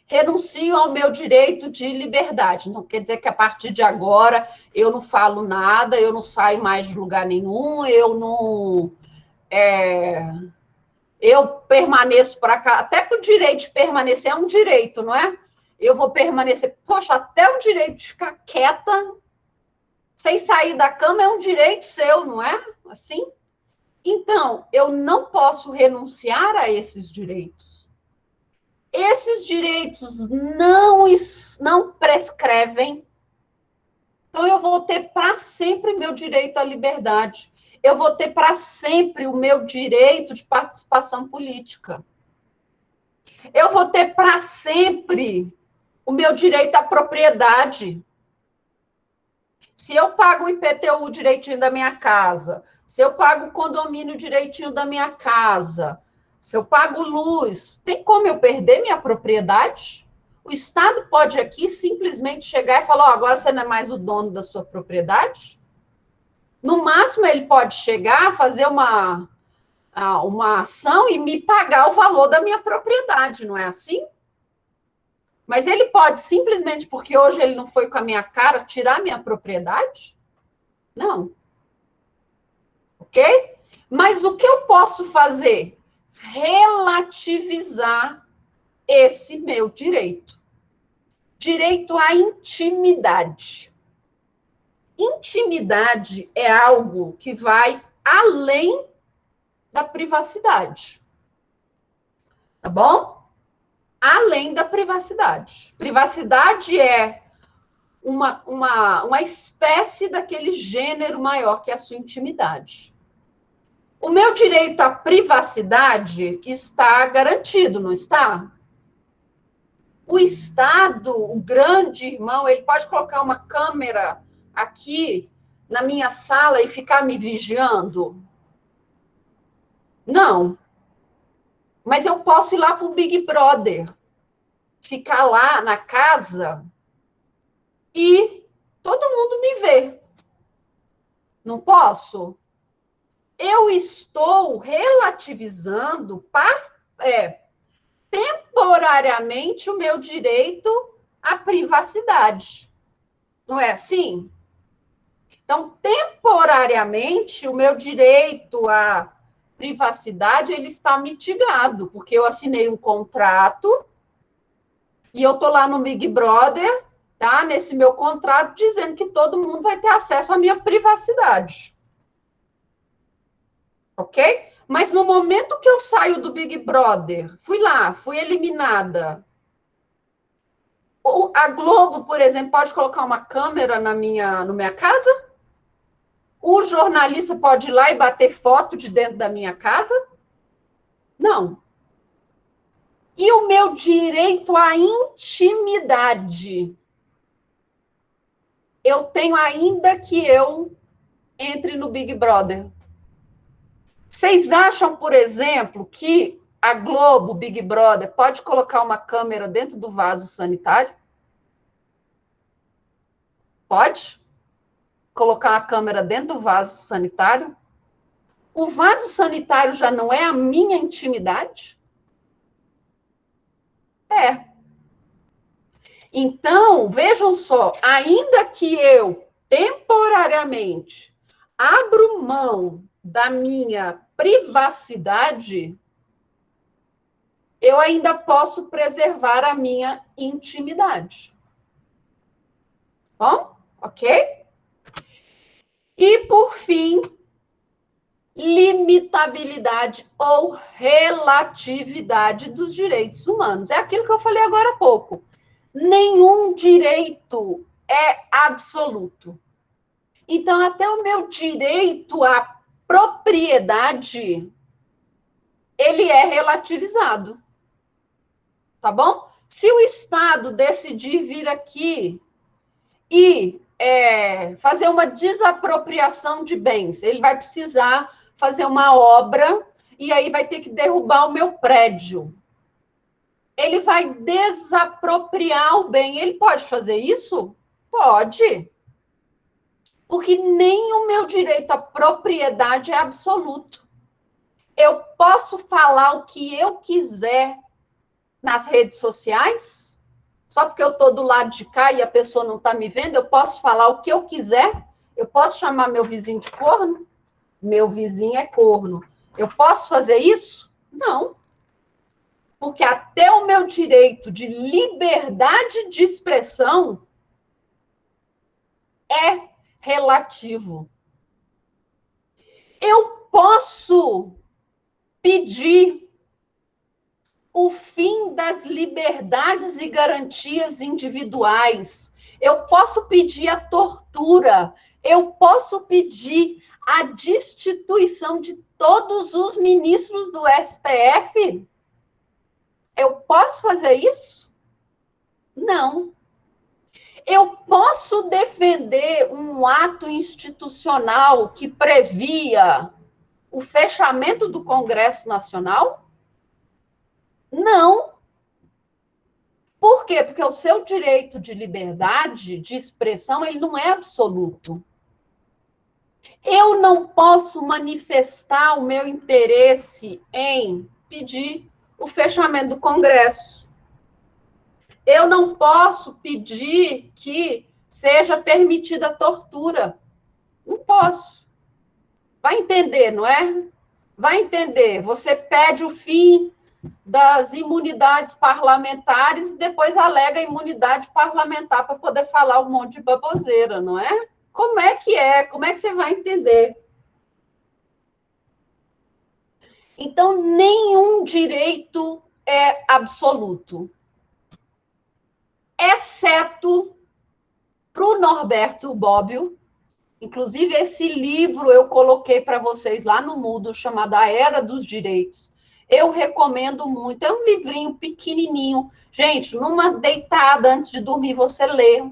Renuncio ao meu direito de liberdade. Não quer dizer que a partir de agora eu não falo nada, eu não saio mais de lugar nenhum, eu não... eu permaneço para cá. Até que o direito de permanecer é um direito, não é? Eu vou permanecer... Poxa, até o direito de ficar quieta, sem sair da cama, é um direito seu, não é? Assim? Então, eu não posso renunciar a esses direitos. Esses direitos não prescrevem. Então, eu vou ter para sempre meu direito à liberdade. Eu vou ter para sempre o meu direito de participação política. Eu vou ter para sempre o meu direito à propriedade. Se eu pago o IPTU direitinho da minha casa, se eu pago o condomínio direitinho da minha casa, se eu pago luz, tem como eu perder minha propriedade? O Estado pode aqui simplesmente chegar e falar, agora você não é mais o dono da sua propriedade? No máximo, ele pode chegar, fazer uma ação e me pagar o valor da minha propriedade, não é assim? Mas ele pode simplesmente, porque hoje ele não foi com a minha cara, tirar minha propriedade? Não. Ok? Mas o que eu posso fazer? Relativizar esse meu direito. Direito à intimidade. Intimidade é algo que vai além da privacidade. Tá bom? Além da privacidade. Privacidade é uma espécie daquele gênero maior que é a sua intimidade. O meu direito à privacidade está garantido, não está? O Estado, o grande irmão, ele pode colocar uma câmera aqui na minha sala e ficar me vigiando? Não. Mas eu posso ir lá para o Big Brother, ficar lá na casa e todo mundo me vê. Não posso? Eu estou relativizando temporariamente o meu direito à privacidade. Não é assim? Então, temporariamente, o meu direito à privacidade ele está mitigado, porque eu assinei um contrato e eu estou lá no Big Brother, tá? Nesse meu contrato, dizendo que todo mundo vai ter acesso à minha privacidade. Ok? Mas no momento que eu saio do Big Brother, fui eliminada. A Globo, por exemplo, pode colocar uma câmera na minha casa? O jornalista pode ir lá e bater foto de dentro da minha casa? Não. E o meu direito à intimidade? eu tenho ainda que eu entre no Big Brother. Vocês acham, por exemplo, que a Globo, Big Brother, pode colocar uma câmera dentro do vaso sanitário? Pode? Colocar uma câmera dentro do vaso sanitário? O vaso sanitário já não é a minha intimidade? É. Então, vejam só, ainda que eu temporariamente abro mão da minha privacidade, eu ainda posso preservar a minha intimidade. Bom, ok? E, por fim, limitabilidade ou relatividade dos direitos humanos. É aquilo que eu falei agora há pouco. Nenhum direito é absoluto. Então, até o meu direito à propriedade, ele é relativizado. Tá bom? Se o Estado decidir vir aqui e fazer uma desapropriação de bens, ele vai precisar fazer uma obra e aí vai ter que derrubar o meu prédio. Ele vai desapropriar o bem. Ele pode fazer isso? Pode. Porque nem o meu direito à propriedade é absoluto. Eu posso falar o que eu quiser nas redes sociais? Só porque eu estou do lado de cá e a pessoa não está me vendo, eu posso falar o que eu quiser? Eu posso chamar meu vizinho de corno? Meu vizinho é corno. Eu posso fazer isso? Não. Porque até o meu direito de liberdade de expressão é relativo. Eu posso pedir o fim das liberdades e garantias individuais. Eu posso pedir a tortura. Eu posso pedir a destituição de todos os ministros do STF. Eu posso fazer isso? Não. Eu posso defender um ato institucional que previa o fechamento do Congresso Nacional? Não. Por quê? Porque o seu direito de liberdade de expressão, ele não é absoluto. Eu não posso manifestar o meu interesse em pedir o fechamento do Congresso. Eu não posso pedir que seja permitida a tortura. Não posso. Vai entender, não é? Vai entender. Você pede o fim das imunidades parlamentares e depois alega imunidade parlamentar para poder falar um monte de baboseira, não é? Como é que é? Como é que você vai entender? Então, nenhum direito é absoluto, exceto para o Norberto Bobbio. Inclusive, esse livro eu coloquei para vocês lá no Moodle, chamado A Era dos Direitos. Eu recomendo muito. É um livrinho pequenininho. Gente, numa deitada antes de dormir, você lê.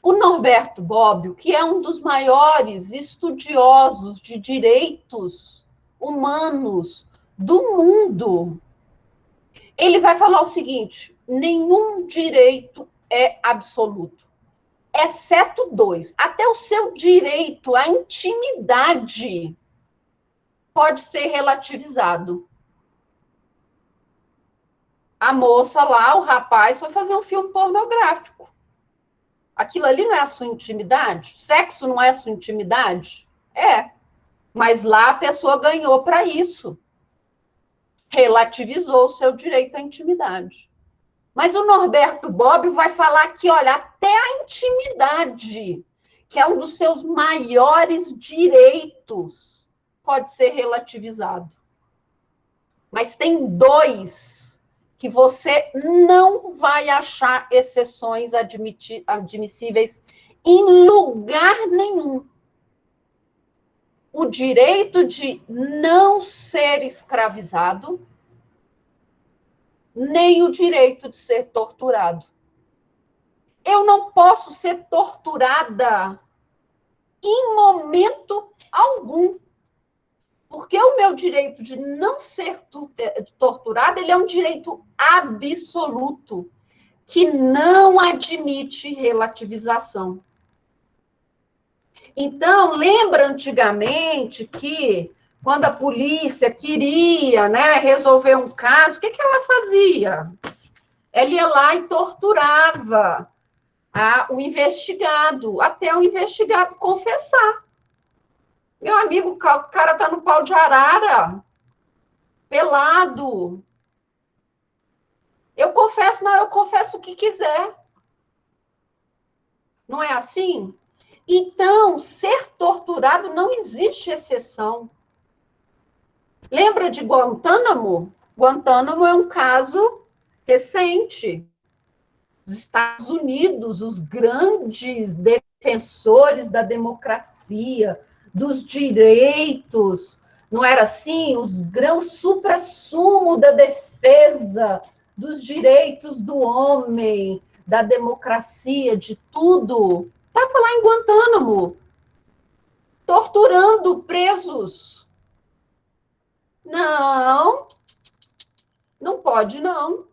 O Norberto Bobbio, que é um dos maiores estudiosos de direitos humanos do mundo, ele vai falar o seguinte: nenhum direito é absoluto, exceto dois. Até o seu direito à intimidade pode ser relativizado. A moça lá, o rapaz, foi fazer um filme pornográfico. Aquilo ali não é a sua intimidade? Sexo não é a sua intimidade? É. Mas lá a pessoa ganhou para isso. Relativizou o seu direito à intimidade. Mas o Norberto Bobbio vai falar que, olha, até a intimidade, que é um dos seus maiores direitos, pode ser relativizado. Mas tem dois que você não vai achar exceções admissíveis em lugar nenhum. O direito de não ser escravizado, nem o direito de ser torturado. eu não posso ser torturada em momento algum. Porque o meu direito de não ser torturada, ele é um direito absoluto, que não admite relativização. Então, lembra antigamente que quando a polícia queria, né, resolver um caso, o que ela fazia? Ela ia lá e torturava o investigado, até o investigado confessar. Meu amigo, o cara está no pau de arara, pelado. Eu confesso, não, eu confesso o que quiser. Não é assim? Então, ser torturado não existe exceção. Lembra de Guantánamo? Guantánamo é um caso recente. Os Estados Unidos, os grandes defensores da democracia, dos direitos, não era assim? Os grãos supra-sumo da defesa dos direitos do homem, da democracia, de tudo. Estava lá em Guantánamo, torturando presos. Não, não pode, não.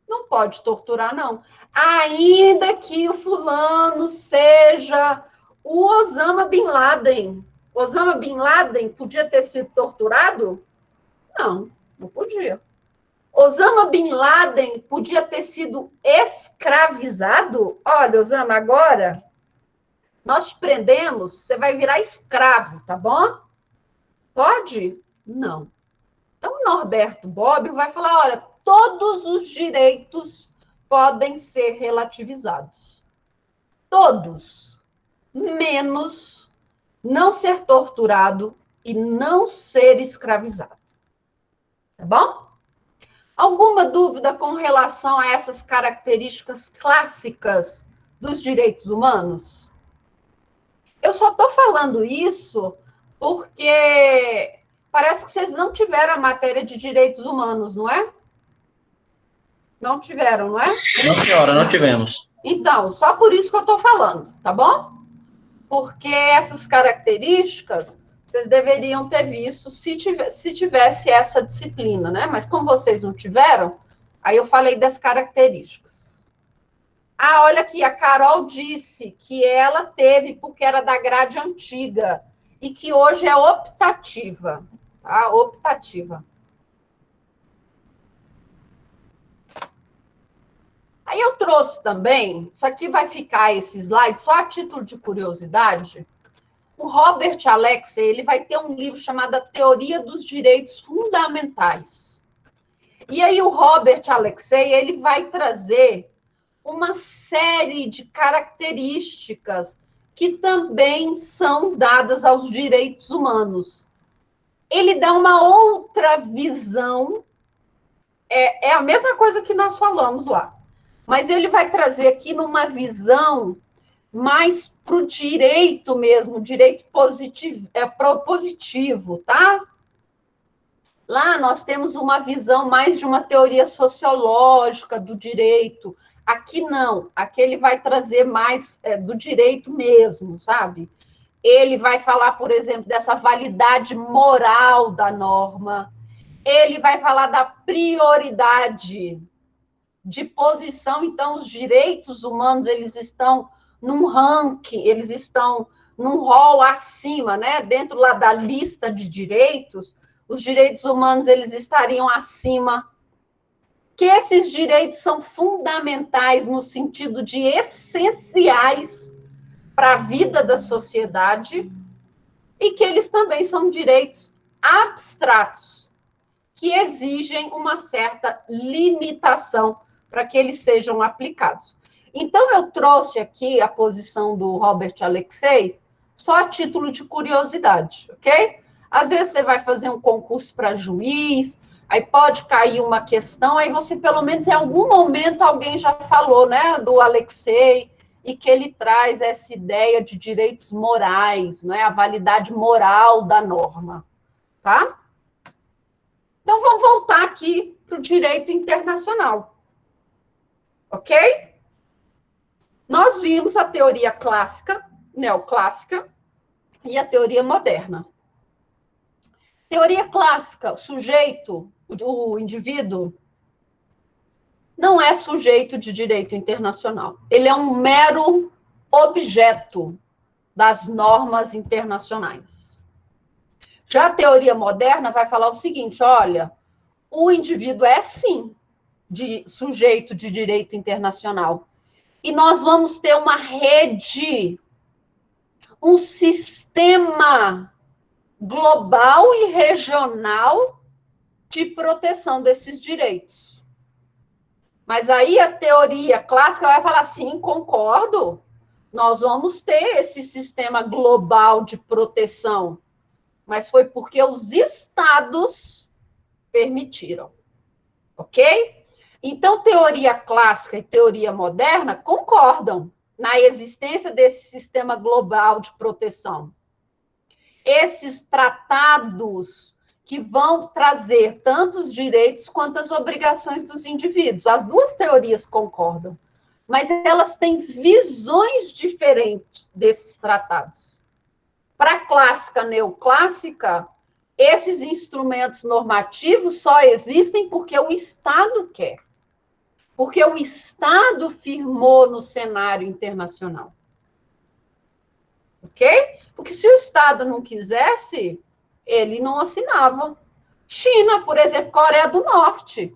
Não pode torturar, não. Ainda que o fulano seja o Osama Bin Laden. Osama Bin Laden podia ter sido torturado? Não, não podia. Osama Bin Laden podia ter sido escravizado? Olha, Osama, agora nós te prendemos, você vai virar escravo, tá bom? Pode? Não. Então, o Norberto Bobbio vai falar, olha, todos os direitos podem ser relativizados. Todos. Menos não ser torturado e não ser escravizado. Tá bom? Alguma dúvida com relação a essas características clássicas dos direitos humanos? Eu só estou falando isso porque parece que vocês não tiveram a matéria de direitos humanos, não é? Não tiveram, não é? Não, senhora, não tivemos. Então, só por isso que eu estou falando, tá bom? Porque essas características vocês deveriam ter visto se tivesse essa disciplina, né? Mas como vocês não tiveram, aí eu falei das características. Ah, olha aqui, a Carol disse que ela teve porque era da grade antiga e que hoje é optativa, tá? Optativa. Aí eu trouxe também, isso aqui vai ficar esse slide só a título de curiosidade. O Robert Alexey, ele vai ter um livro chamado A Teoria dos Direitos Fundamentais. E aí o Robert Alexey, ele vai trazer uma série de características que também são dadas aos direitos humanos. Ele dá uma outra visão, é a mesma coisa que nós falamos lá, mas ele vai trazer aqui numa visão mais para o direito mesmo, direito positivo, propositivo, tá? Lá nós temos uma visão mais de uma teoria sociológica do direito. Aqui não, aqui ele vai trazer mais do direito mesmo, sabe? Ele vai falar, por exemplo, dessa validade moral da norma. Ele vai falar da prioridade de posição. Então, os direitos humanos, eles estão num ranking, eles estão num rol acima, né? Dentro lá da lista de direitos, os direitos humanos, eles estariam acima. Que esses direitos são fundamentais no sentido de essenciais para a vida da sociedade e que eles também são direitos abstratos, que exigem uma certa limitação para que eles sejam aplicados. Então, eu trouxe aqui a posição do Robert Alexey só a título de curiosidade, ok? Às vezes você vai fazer um concurso para juiz, aí pode cair uma questão, aí você, pelo menos, em algum momento, alguém já falou, né, do Alexey, e que ele traz essa ideia de direitos morais, né, a validade moral da norma, tá? Então, vamos voltar aqui para o direito internacional. Ok? Nós vimos a teoria clássica, neoclássica, e a teoria moderna. Teoria clássica, o sujeito, o indivíduo, não é sujeito de direito internacional. Ele é um mero objeto das normas internacionais. Já a teoria moderna vai falar o seguinte, olha, o indivíduo é, sim, de sujeito de direito internacional. E nós vamos ter uma rede, um sistema global e regional de proteção desses direitos. Mas aí a teoria clássica vai falar assim, concordo, nós vamos ter esse sistema global de proteção, mas foi porque os estados permitiram, ok? Então, teoria clássica e teoria moderna concordam na existência desse sistema global de proteção. Esses tratados que vão trazer tanto os direitos quanto as obrigações dos indivíduos. As duas teorias concordam, mas elas têm visões diferentes desses tratados. Para a clássica neoclássica, esses instrumentos normativos só existem porque o Estado quer. Porque o Estado firmou no cenário internacional. Ok? Porque se o Estado não quisesse, ele não assinava. China, por exemplo, Coreia do Norte,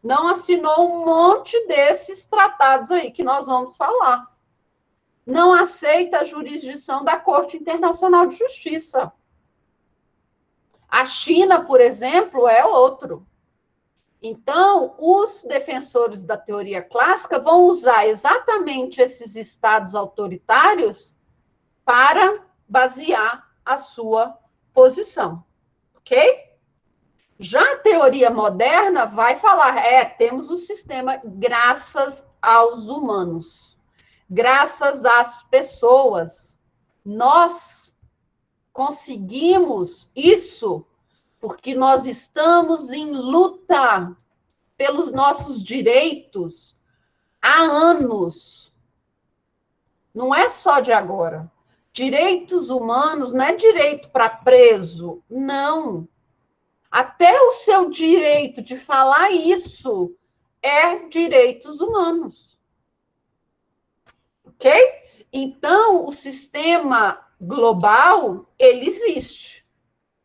não assinou um monte desses tratados aí que nós vamos falar. Não aceita a jurisdição da Corte Internacional de Justiça. A China, por exemplo, é outro. Então, os defensores da teoria clássica vão usar exatamente esses estados autoritários para basear a sua posição, ok? Já a teoria moderna vai falar, temos um sistema graças aos humanos, graças às pessoas. Nós conseguimos isso porque nós estamos em luta pelos nossos direitos há anos. Não é só de agora. Direitos humanos não é direito para preso, não. Até o seu direito de falar isso é direitos humanos. Ok? Então, o sistema global, ele existe.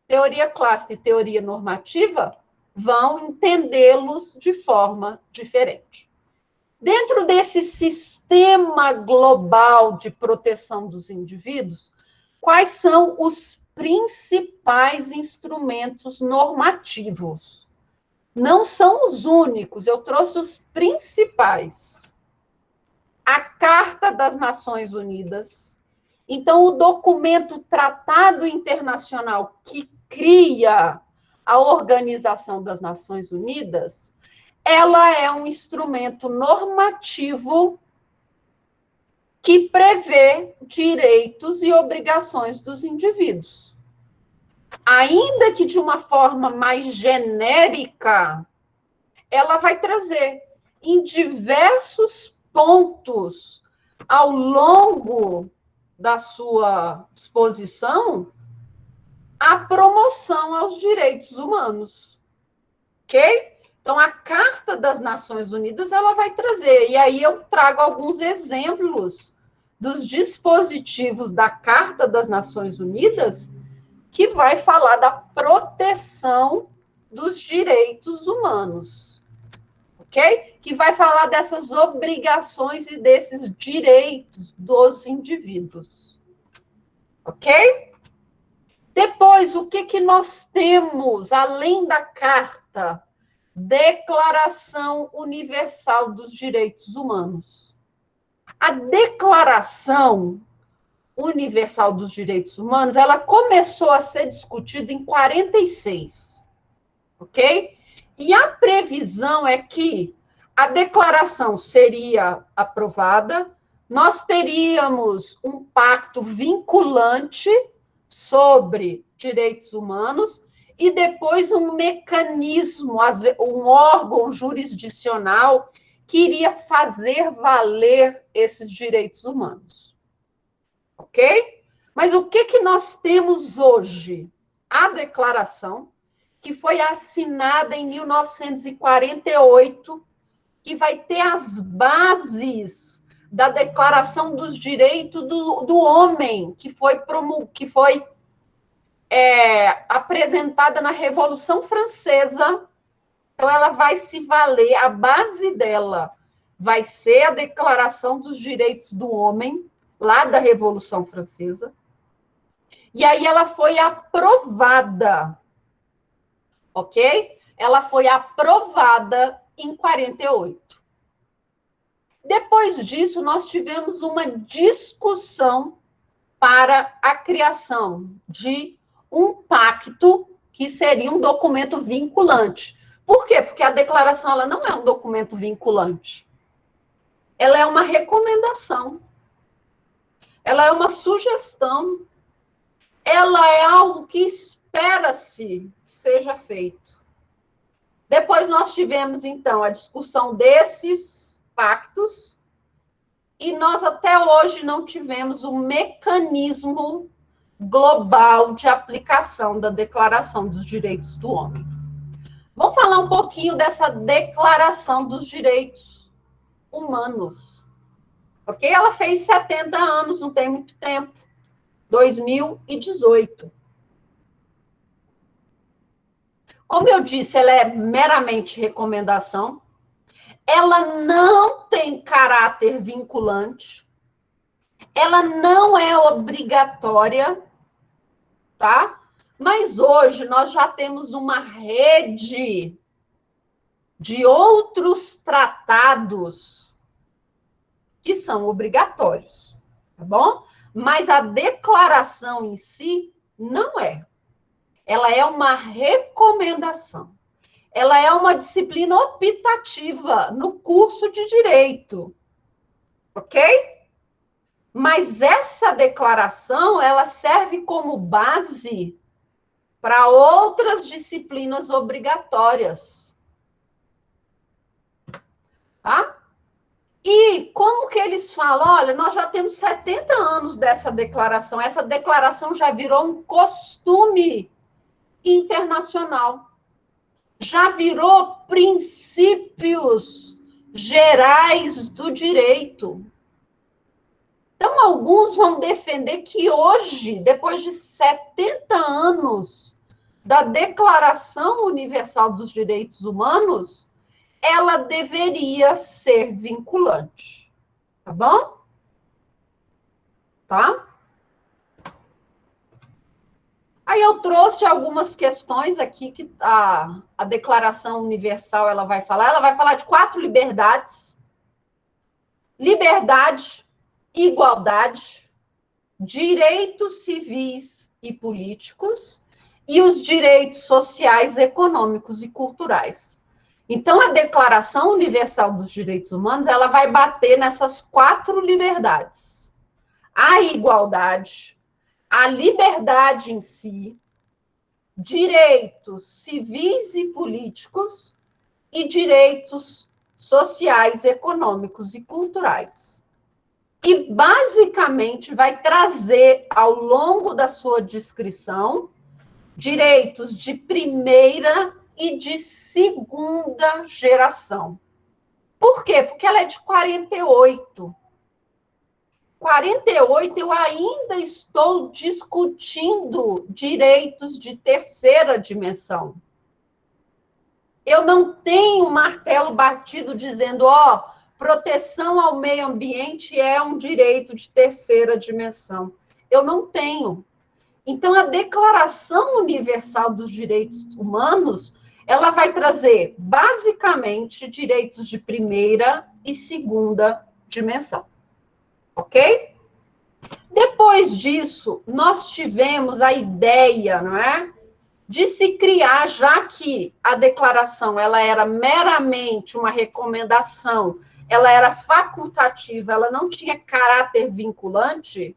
Teoria clássica e teoria normativa vão entendê-los de forma diferente. Dentro desse sistema global de proteção dos indivíduos, quais são os principais instrumentos normativos? Não são os únicos, eu trouxe os principais. A Carta das Nações Unidas. Então, o documento tratado internacional que cria a Organização das Nações Unidas, ela é um instrumento normativo que prevê direitos e obrigações dos indivíduos. Ainda que de uma forma mais genérica, ela vai trazer em diversos pontos ao longo da sua exposição a promoção aos direitos humanos. Ok? Então, a Carta das Nações Unidas, ela vai trazer, e aí eu trago alguns exemplos dos dispositivos da Carta das Nações Unidas que vai falar da proteção dos direitos humanos, ok? Que vai falar dessas obrigações e desses direitos dos indivíduos, ok? Depois, o que nós temos, além da Carta? Declaração Universal dos Direitos Humanos. A Declaração Universal dos Direitos Humanos, ela começou a ser discutida em 46, ok? E a previsão é que a declaração seria aprovada, nós teríamos um pacto vinculante sobre direitos humanos, e depois um mecanismo, um órgão jurisdicional que iria fazer valer esses direitos humanos. Ok? Mas o que nós temos hoje? A declaração, que foi assinada em 1948, que vai ter as bases da Declaração dos Direitos do Homem, que foi apresentada na Revolução Francesa. Então, ela vai se valer, a base dela vai ser a Declaração dos Direitos do Homem, lá da Revolução Francesa. E aí ela foi aprovada, ok? Ela foi aprovada em 48. Depois disso, nós tivemos uma discussão para a criação de um pacto que seria um documento vinculante. Por quê? Porque a declaração ela não é um documento vinculante. Ela é uma recomendação. Ela é uma sugestão. Ela é algo que espera-se que seja feito. Depois nós tivemos, então, a discussão desses pactos e nós até hoje não tivemos um mecanismo global de aplicação da Declaração dos Direitos do Homem. Vamos falar um pouquinho dessa Declaração dos Direitos Humanos. Ok? Ela fez 70 anos, não tem muito tempo. 2018. Como eu disse, ela é meramente recomendação. Ela não tem caráter vinculante. Ela não é obrigatória, tá? Mas hoje nós já temos uma rede de outros tratados que são obrigatórios, tá bom? Mas a declaração em si não é. Ela é uma recomendação. Ela é uma disciplina optativa no curso de direito, ok? Mas essa declaração, ela serve como base para outras disciplinas obrigatórias, tá? E como que eles falam? Olha, nós já temos 70 anos dessa declaração. Essa declaração já virou um costume internacional. Já virou princípios gerais do direito. Então, alguns vão defender que hoje, depois de 70 anos da Declaração Universal dos Direitos Humanos, ela deveria ser vinculante. Tá bom? Tá? Aí eu trouxe algumas questões aqui que a Declaração Universal ela vai falar de 4 liberdades. Liberdade, igualdade, direitos civis e políticos e os direitos sociais, econômicos e culturais. Então, a Declaração Universal dos Direitos Humanos, ela vai bater nessas 4 liberdades. A igualdade, a liberdade em si, direitos civis e políticos e direitos sociais, econômicos e culturais. E, basicamente, vai trazer, ao longo da sua descrição, direitos de primeira e de segunda geração. Por quê? Porque ela é de 48. 48, eu ainda estou discutindo direitos de terceira dimensão. Eu não tenho martelo batido dizendo, proteção ao meio ambiente é um direito de terceira dimensão. Eu não tenho. Então, a Declaração Universal dos Direitos Humanos, ela vai trazer, basicamente, direitos de primeira e segunda dimensão. Ok? Depois disso, nós tivemos a ideia, não é? De se criar, já que a declaração ela era meramente uma recomendação, ela era facultativa, ela não tinha caráter vinculante,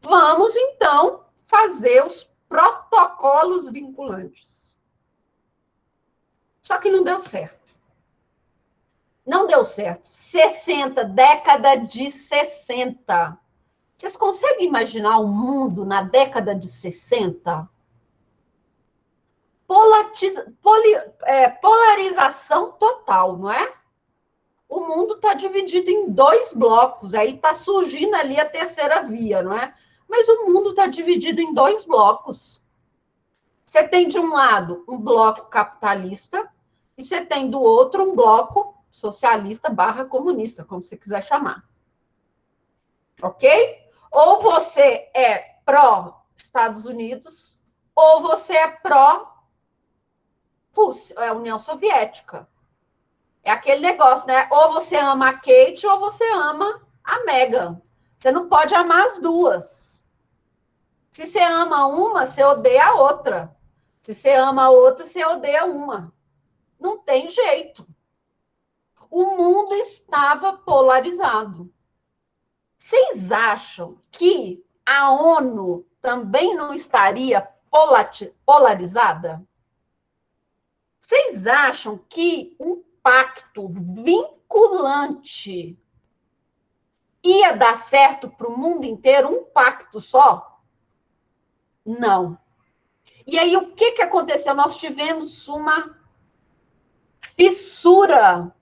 vamos, então, fazer os protocolos vinculantes. Só que não deu certo. Não deu certo. 60, década de 60. Vocês conseguem imaginar o mundo na década de 60? Polarização total, não é? O mundo está dividido em dois blocos, aí está surgindo ali a terceira via, não é? Mas o mundo está dividido em dois blocos. Você tem de um lado um bloco capitalista e você tem do outro um bloco socialista barra comunista, como você quiser chamar. Ok? Ou você é pró-Estados Unidos, ou você é pró-União Soviética. É aquele negócio, né? Ou você ama a Kate, ou você ama a Meghan. Você não pode amar as duas. Se você ama uma, você odeia a outra. Se você ama a outra, você odeia uma. Não tem jeito. O mundo estava polarizado. Vocês acham que a ONU também não estaria polarizada? Vocês acham que um pacto vinculante ia dar certo para o mundo inteiro, um pacto só? Não. E aí, o que aconteceu? Nós tivemos uma fissura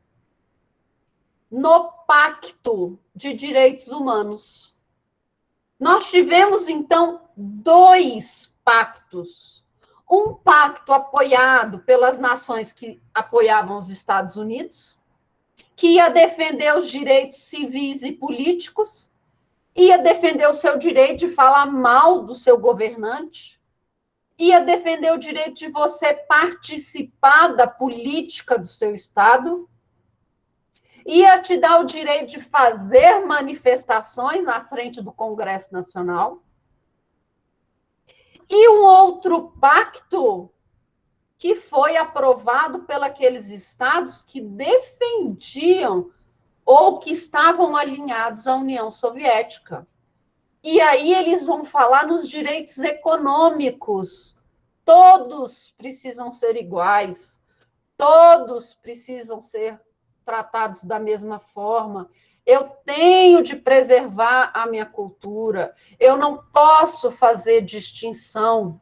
no Pacto de Direitos Humanos. Nós tivemos, então, dois pactos. Um pacto apoiado pelas nações que apoiavam os Estados Unidos, que ia defender os direitos civis e políticos, ia defender o seu direito de falar mal do seu governante, ia defender o direito de você participar da política do seu Estado, ia te dar o direito de fazer manifestações na frente do Congresso Nacional. E um outro pacto que foi aprovado pelos estados que defendiam ou que estavam alinhados à União Soviética. E aí eles vão falar nos direitos econômicos. Todos precisam ser iguais, todos precisam ser tratados da mesma forma. Eu tenho de preservar a minha cultura. Eu não posso fazer distinção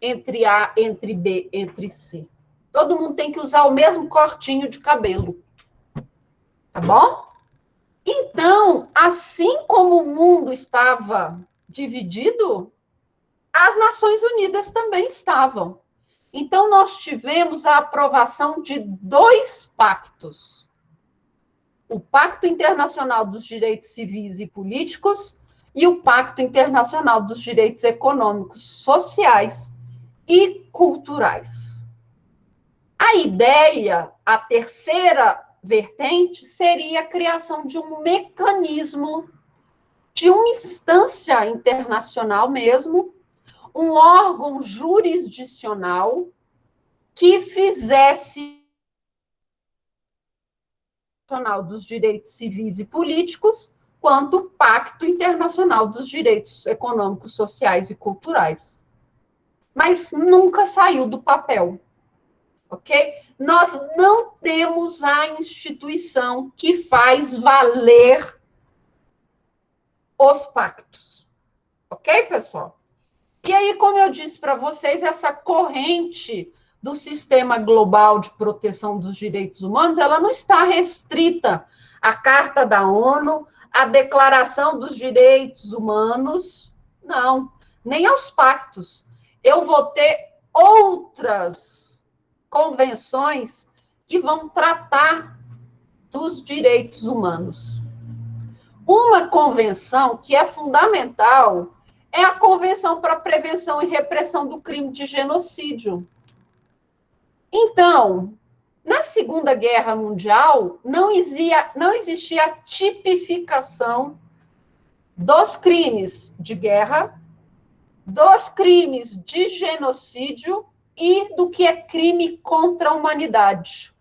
entre A, entre B, entre C. Todo mundo tem que usar o mesmo cortinho de cabelo. Tá bom? Então, assim como o mundo estava dividido, as Nações Unidas também estavam. Então, nós tivemos a aprovação de dois pactos. O Pacto Internacional dos Direitos Civis e Políticos e o Pacto Internacional dos Direitos Econômicos, Sociais e Culturais. A ideia, a terceira vertente, seria a criação de um mecanismo, de uma instância internacional mesmo, um órgão jurisdicional que fizesse dos direitos civis e políticos, quanto o Pacto Internacional dos Direitos Econômicos, Sociais e Culturais. Mas nunca saiu do papel, ok? Nós não temos a instituição que faz valer os pactos, ok, pessoal? E aí, como eu disse para vocês, essa corrente do sistema global de proteção dos direitos humanos, ela não está restrita à Carta da ONU, à Declaração dos Direitos Humanos, não, nem aos pactos. Eu vou ter outras convenções que vão tratar dos direitos humanos. Uma convenção que é fundamental é a Convenção para a Prevenção e Repressão do Crime de Genocídio. Então, na Segunda Guerra Mundial, não existia a tipificação dos crimes de guerra, dos crimes de genocídio e do que é crime contra a humanidade.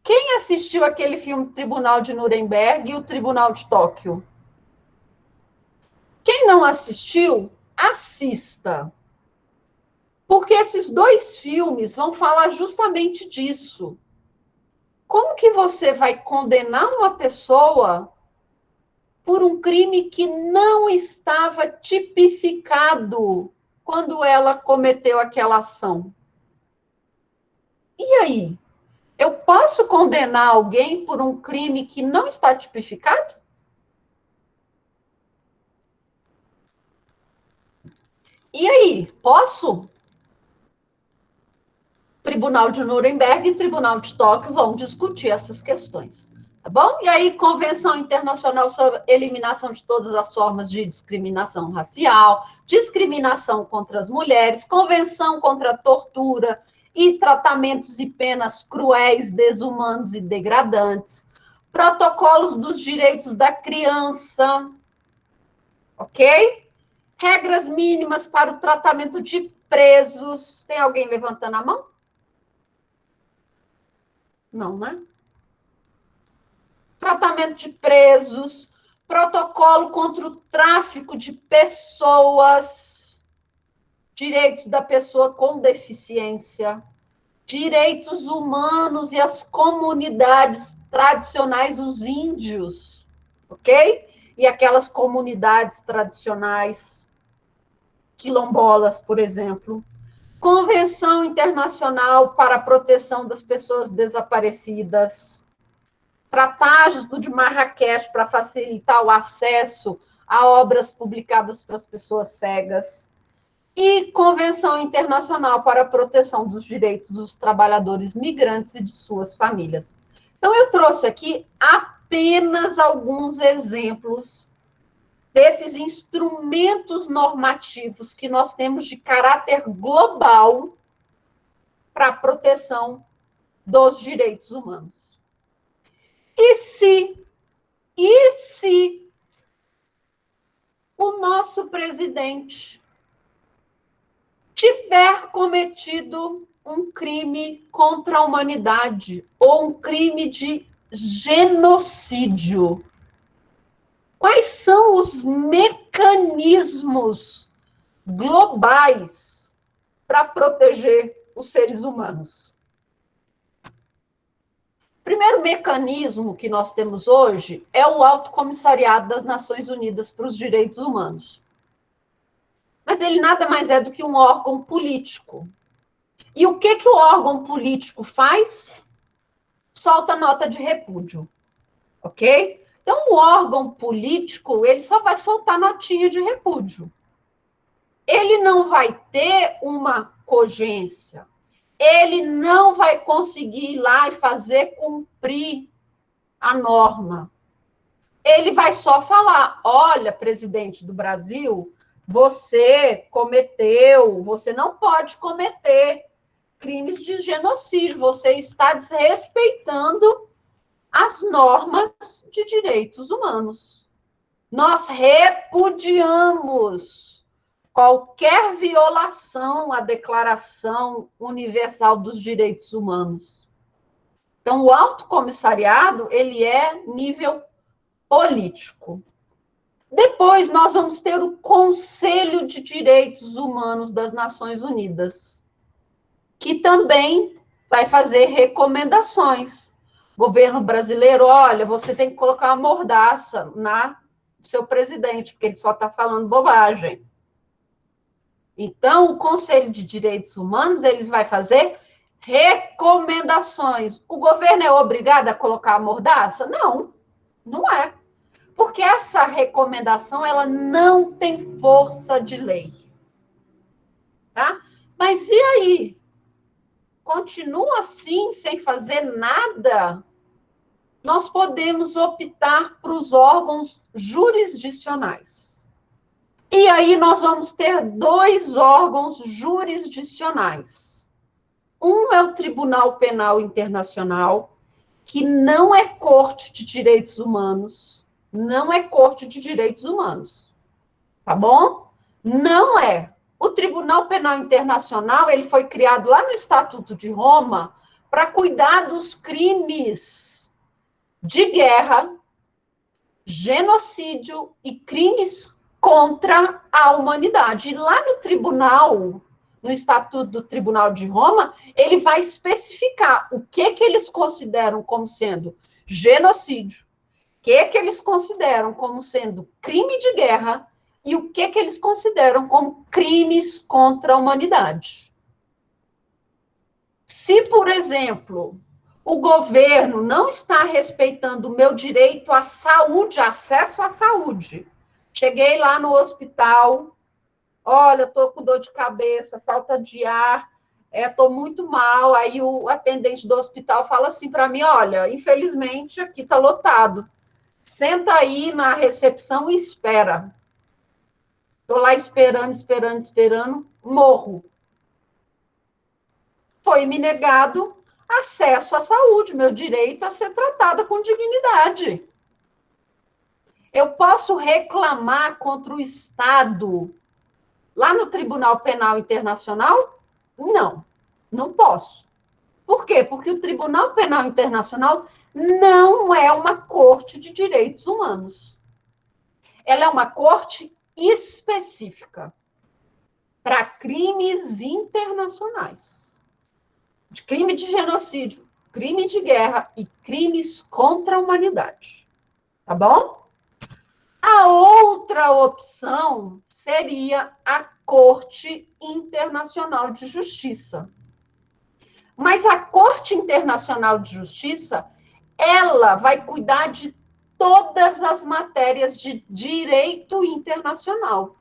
Quem assistiu aquele filme Tribunal de Nuremberg e o Tribunal de Tóquio? Quem não assistiu, assista. Porque esses dois filmes vão falar justamente disso. Como que você vai condenar uma pessoa por um crime que não estava tipificado quando ela cometeu aquela ação? E aí? Eu posso condenar alguém por um crime que não está tipificado? E aí? Posso? Tribunal de Nuremberg e Tribunal de Tóquio vão discutir essas questões, tá bom? E aí, Convenção Internacional sobre Eliminação de Todas as Formas de Discriminação Racial, discriminação contra as mulheres, Convenção contra a Tortura e tratamentos e penas cruéis, desumanos e degradantes, protocolos dos direitos da criança, ok? Regras mínimas para o tratamento de presos. Tem alguém levantando a mão? Não, né? Tratamento de presos, protocolo contra o tráfico de pessoas, direitos da pessoa com deficiência, direitos humanos e as comunidades tradicionais, os índios, ok? E aquelas comunidades tradicionais, quilombolas, por exemplo. Convenção Internacional para a Proteção das Pessoas Desaparecidas, Tratado de Marrakech para facilitar o acesso a obras publicadas para as pessoas cegas, e Convenção Internacional para a Proteção dos Direitos dos Trabalhadores Migrantes e de suas famílias. Então, eu trouxe aqui apenas alguns exemplos desses instrumentos normativos que nós temos de caráter global para a proteção dos direitos humanos. E se o nosso presidente tiver cometido um crime contra a humanidade ou um crime de genocídio? Quais são os mecanismos globais para proteger os seres humanos? O primeiro mecanismo que nós temos hoje é o Alto Comissariado das Nações Unidas para os Direitos Humanos. Mas ele nada mais é do que um órgão político. E o que o órgão político faz? Solta nota de repúdio, ok? Então, o órgão político, ele só vai soltar notinha de repúdio. Ele não vai ter uma cogência. Ele não vai conseguir ir lá e fazer cumprir a norma. Ele vai só falar, olha, presidente do Brasil, você não pode cometer crimes de genocídio, você está desrespeitando as normas de direitos humanos. Nós repudiamos qualquer violação à Declaração Universal dos Direitos Humanos. Então, o Alto Comissariado, ele é nível político. Depois, nós vamos ter o Conselho de Direitos Humanos das Nações Unidas, que também vai fazer recomendações. Governo brasileiro, olha, você tem que colocar uma mordaça no seu presidente, porque ele só está falando bobagem. Então, o Conselho de Direitos Humanos, ele vai fazer recomendações. O governo é obrigado a colocar a mordaça? Não, não é. Porque essa recomendação, ela não tem força de lei. Tá? Mas e aí? Continua assim, sem fazer nada? Nós podemos optar para os órgãos jurisdicionais. E aí nós vamos ter dois órgãos jurisdicionais. Um é o Tribunal Penal Internacional, que não é corte de direitos humanos, não é corte de direitos humanos, tá bom? Não é. O Tribunal Penal Internacional, ele foi criado lá no Estatuto de Roma para cuidar dos crimes de guerra, genocídio e crimes contra a humanidade. E lá no tribunal no Estatuto do Tribunal de Roma, ele vai especificar o que eles consideram como sendo genocídio, o que eles consideram como sendo crime de guerra e o que eles consideram como crimes contra a humanidade. Se, por exemplo, o governo não está respeitando o meu direito à saúde, acesso à saúde, cheguei lá no hospital, olha, estou com dor de cabeça, falta de ar, estou muito mal. Aí o atendente do hospital fala assim para mim, olha, infelizmente aqui está lotado. Senta aí na recepção e espera. Estou lá esperando, morro. Foi me negado acesso à saúde, meu direito a ser tratada com dignidade. Eu posso reclamar contra o Estado lá no Tribunal Penal Internacional? Não, não posso. Por quê? Porque o Tribunal Penal Internacional não é uma corte de direitos humanos. Ela é uma corte específica para crimes internacionais. De crime de genocídio, crime de guerra e crimes contra a humanidade. Tá bom? A outra opção seria a Corte Internacional de Justiça. Mas a Corte Internacional de Justiça, ela vai cuidar de todas as matérias de direito internacional.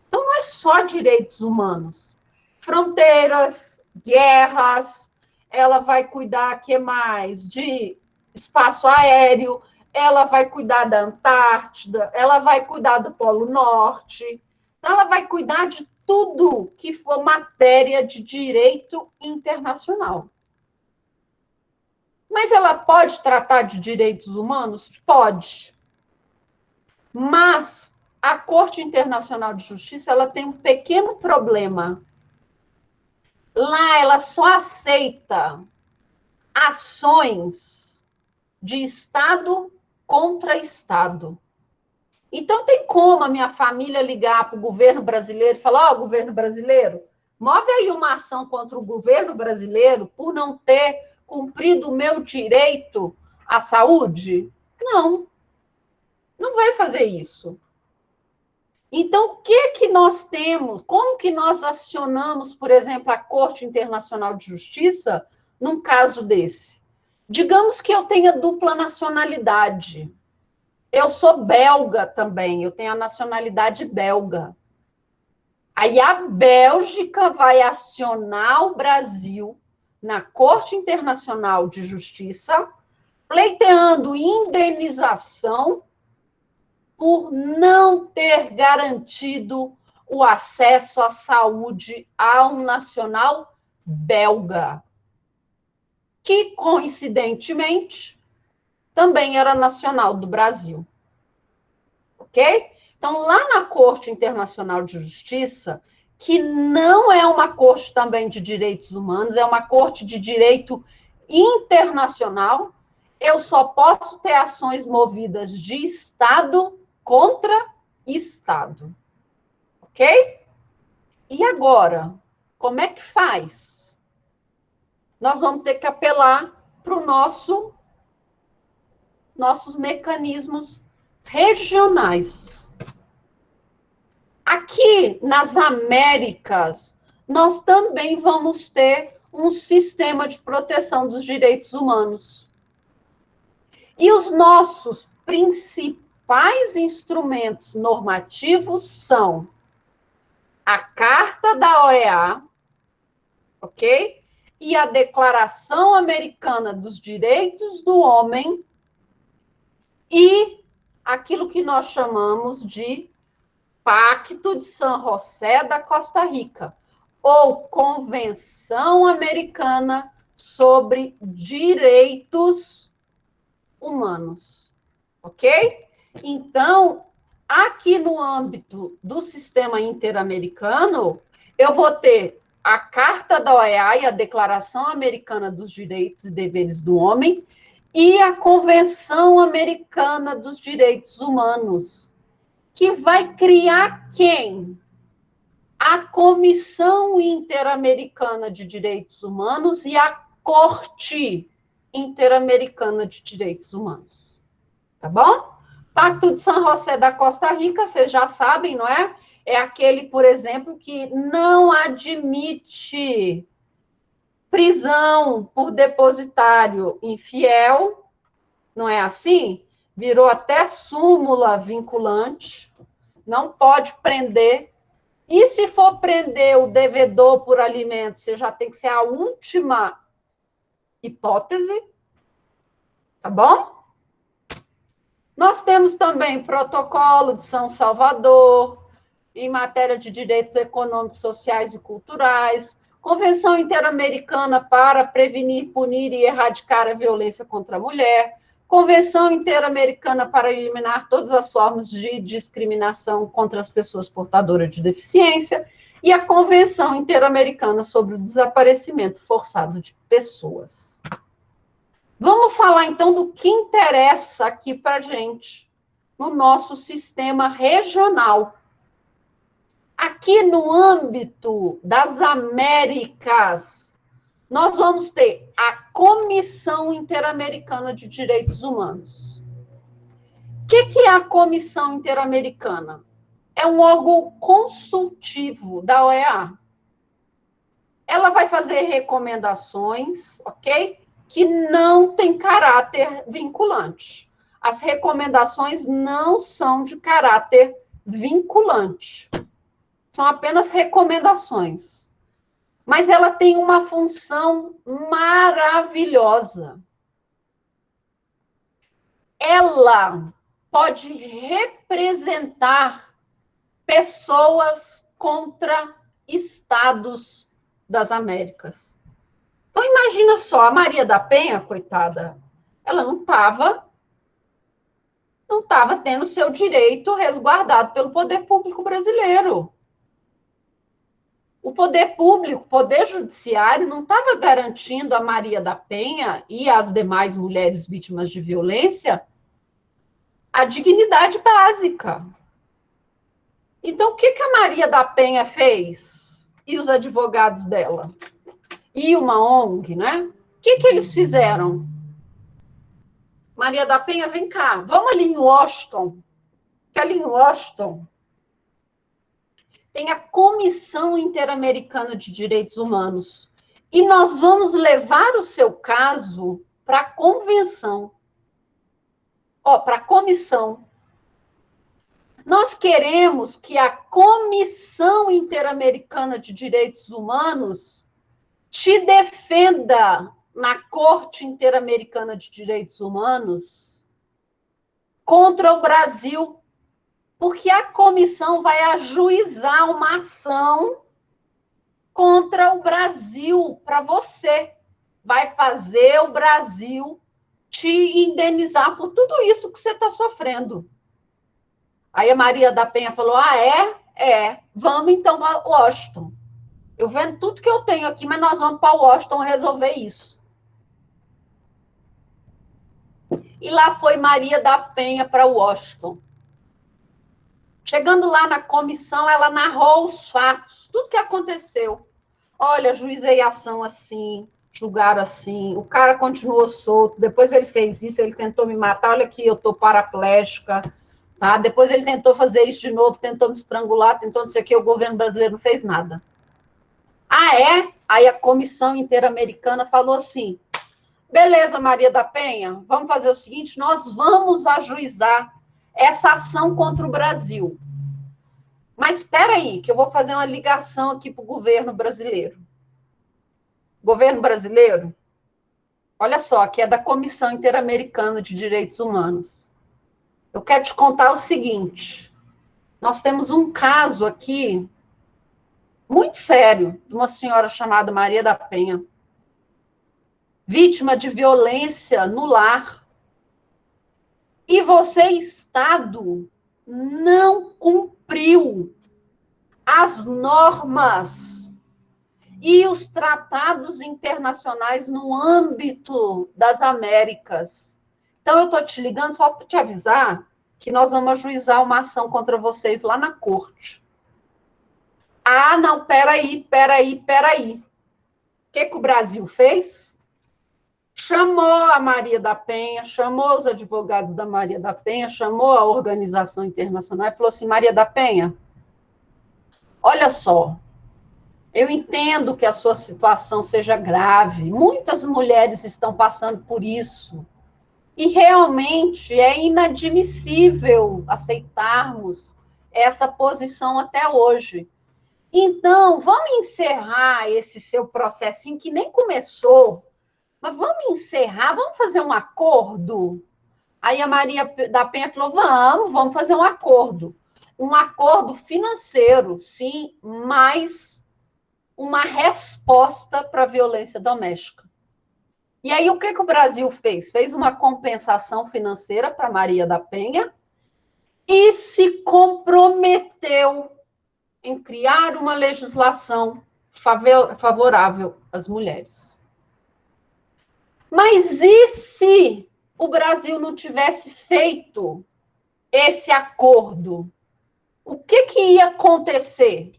Então, não é só direitos humanos. Fronteiras, guerras, ela vai cuidar, que mais? De espaço aéreo, ela vai cuidar da Antártida, ela vai cuidar do Polo Norte, ela vai cuidar de tudo que for matéria de direito internacional. Mas ela pode tratar de direitos humanos? Pode. Mas a Corte Internacional de Justiça, ela tem um pequeno problema. Lá ela só aceita ações de Estado contra Estado. Então, tem como a minha família ligar para o governo brasileiro e falar, ó, governo brasileiro, move aí uma ação contra o governo brasileiro por não ter cumprido o meu direito à saúde? Não, não vai fazer isso. Então, o que nós temos? Como que nós acionamos, por exemplo, a Corte Internacional de Justiça num caso desse? Digamos que eu tenha dupla nacionalidade. Eu sou belga também, eu tenho a nacionalidade belga. Aí a Bélgica vai acionar o Brasil na Corte Internacional de Justiça, pleiteando indenização por não ter garantido o acesso à saúde a um nacional belga, que, coincidentemente, também era nacional do Brasil. Ok? Então, lá na Corte Internacional de Justiça, que não é uma corte também de direitos humanos, é uma corte de direito internacional, eu só posso ter ações movidas de Estado contra Estado. Ok? E agora, como é que faz? Nós vamos ter que apelar para os nossos mecanismos regionais. Aqui nas Américas, nós também vamos ter um sistema de proteção dos direitos humanos. E os nossos principais instrumentos normativos são a Carta da OEA, ok? E a Declaração Americana dos Direitos do Homem e aquilo que nós chamamos de Pacto de San José da Costa Rica, ou Convenção Americana sobre Direitos Humanos, ok? Então, aqui no âmbito do sistema interamericano, eu vou ter a Carta da OEA e a Declaração Americana dos Direitos e Deveres do Homem e a Convenção Americana dos Direitos Humanos, que vai criar quem? a Comissão Interamericana de Direitos Humanos e a Corte Interamericana de Direitos Humanos. Tá bom? Pacto de San José da Costa Rica, vocês já sabem, não é? É aquele, por exemplo, que não admite prisão por depositário infiel, não é assim? Virou até súmula vinculante, não pode prender. E se for prender o devedor por alimento, você já tem que ser a última hipótese, tá bom? Nós temos também protocolo de São Salvador, em matéria de direitos econômicos, sociais e culturais, Convenção Interamericana para prevenir, punir e erradicar a violência contra a mulher, Convenção Interamericana para eliminar todas as formas de discriminação contra as pessoas portadoras de deficiência e a Convenção Interamericana sobre o desaparecimento forçado de pessoas. Vamos falar, então, do que interessa aqui para a gente, no nosso sistema regional. Aqui no âmbito das Américas, nós vamos ter a Comissão Interamericana de Direitos Humanos. O que é a Comissão Interamericana? É um órgão consultivo da OEA. Ela vai fazer recomendações, ok? Que não tem caráter vinculante. As recomendações não são de caráter vinculante. São apenas recomendações. Mas ela tem uma função maravilhosa. Ela pode representar pessoas contra estados das Américas. Então, imagina só, a Maria da Penha, coitada, ela não estava tendo seu direito resguardado pelo poder público brasileiro. O poder público, o poder judiciário, não estava garantindo a Maria da Penha e às demais mulheres vítimas de violência a dignidade básica. Então, o que a Maria da Penha fez? E os advogados dela? E uma ONG, né? O que eles fizeram? Maria da Penha, vem cá, vamos ali em Washington, que ali em Washington tem a Comissão Interamericana de Direitos Humanos. E nós vamos levar o seu caso para a convenção. Para a comissão. Nós queremos que a Comissão Interamericana de Direitos Humanos te defenda na Corte Interamericana de Direitos Humanos contra o Brasil, porque a comissão vai ajuizar uma ação contra o Brasil para você. Vai fazer o Brasil te indenizar por tudo isso que você está sofrendo. Aí a Maria da Penha falou, vamos então para Washington. Eu vendo tudo que eu tenho aqui, mas nós vamos para Washington resolver isso. E lá foi Maria da Penha para Washington. Chegando lá na comissão, ela narrou os fatos, tudo que aconteceu. Olha, juizei a ação assim, julgaram assim, o cara continuou solto, depois ele fez isso, ele tentou me matar, olha aqui, eu estou paraplégica, tá? Depois ele tentou fazer isso de novo, tentou me estrangular, tentou não sei o que, o governo brasileiro não fez nada. Ah, é? Aí a Comissão Interamericana falou assim, beleza, Maria da Penha, vamos fazer o seguinte, nós vamos ajuizar essa ação contra o Brasil. Mas espera aí, que eu vou fazer uma ligação aqui para o governo brasileiro. Governo brasileiro, olha só, que é da Comissão Interamericana de Direitos Humanos. Eu quero te contar o seguinte, nós temos um caso aqui muito sério, de uma senhora chamada Maria da Penha, vítima de violência no lar. E você, Estado, não cumpriu as normas e os tratados internacionais no âmbito das Américas. Então, eu estou te ligando só para te avisar que nós vamos ajuizar uma ação contra vocês lá na corte. Ah, não, peraí. O que o Brasil fez? Chamou a Maria da Penha, chamou os advogados da Maria da Penha, chamou a organização internacional e falou assim, Maria da Penha, olha só, eu entendo que a sua situação seja grave, muitas mulheres estão passando por isso, e realmente é inadmissível aceitarmos essa posição até hoje. Então, vamos encerrar esse seu processinho que nem começou, mas vamos encerrar, vamos fazer um acordo? Aí a Maria da Penha falou, vamos fazer um acordo. Um acordo financeiro, sim, mas uma resposta para a violência doméstica. E aí, o que o Brasil fez? Fez uma compensação financeira para Maria da Penha e se comprometeu em criar uma legislação favorável às mulheres. Mas e se o Brasil não tivesse feito esse acordo? O que ia acontecer?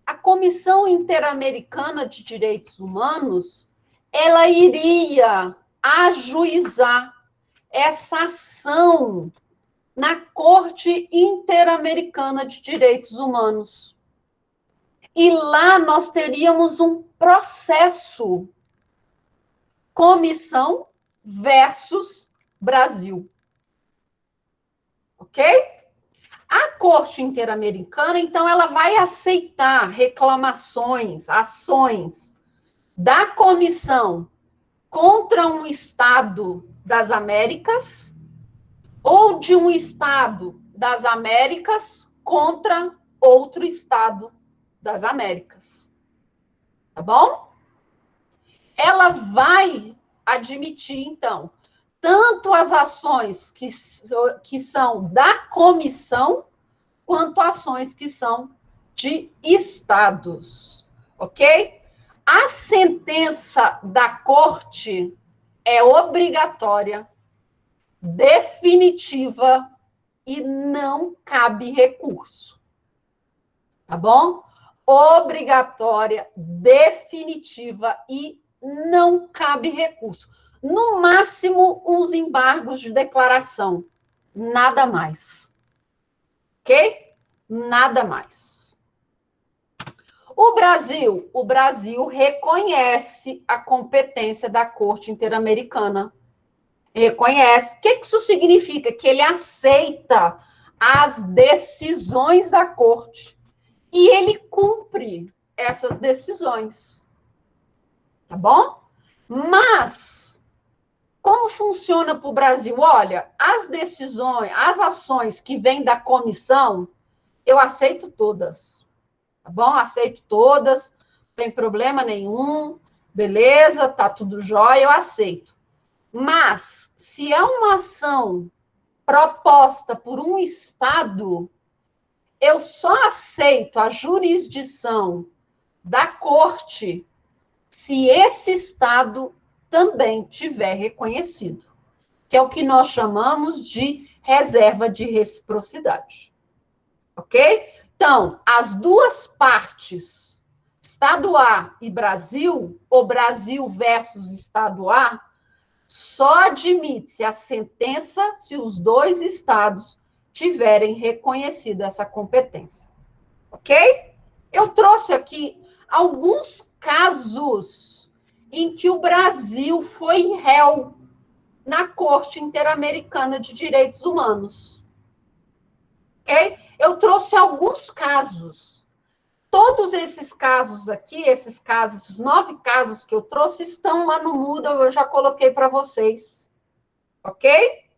A Comissão Interamericana de Direitos Humanos, ela iria ajuizar essa ação na Corte Interamericana de Direitos Humanos. E lá nós teríamos um processo, Comissão versus Brasil. Ok? A Corte Interamericana, então, ela vai aceitar reclamações, ações da Comissão contra um Estado das Américas ou de um Estado das Américas contra outro Estado das Américas. Tá bom? Ela vai admitir, então, tanto as ações que são da comissão, quanto ações que são de estados, ok? A sentença da corte é obrigatória, definitiva e não cabe recurso, tá bom? Obrigatória, definitiva e não cabe recurso. No máximo, uns embargos de declaração. Nada mais. Ok? Nada mais. O Brasil reconhece a competência da Corte Interamericana. Reconhece. O que isso significa? Que ele aceita as decisões da Corte. E ele cumpre essas decisões. Tá bom? Mas, como funciona para o Brasil? Olha, as decisões, as ações que vêm da comissão, eu aceito todas. Tá bom? Aceito todas, não tem problema nenhum, beleza, tá tudo jóia, eu aceito. Mas, se é uma ação proposta por um Estado, eu só aceito a jurisdição da corte se esse Estado também tiver reconhecido, que é o que nós chamamos de reserva de reciprocidade. Ok? Então, as duas partes, Estado A e Brasil, ou Brasil versus Estado A, só admite-se a sentença se os dois estados tiverem reconhecido essa competência. Ok? Eu trouxe aqui alguns casos em que o Brasil foi réu na Corte Interamericana de Direitos Humanos. Ok? Eu trouxe alguns casos. Todos esses casos aqui, esses 9 casos que eu trouxe, estão lá no Moodle, eu já coloquei para vocês. Ok?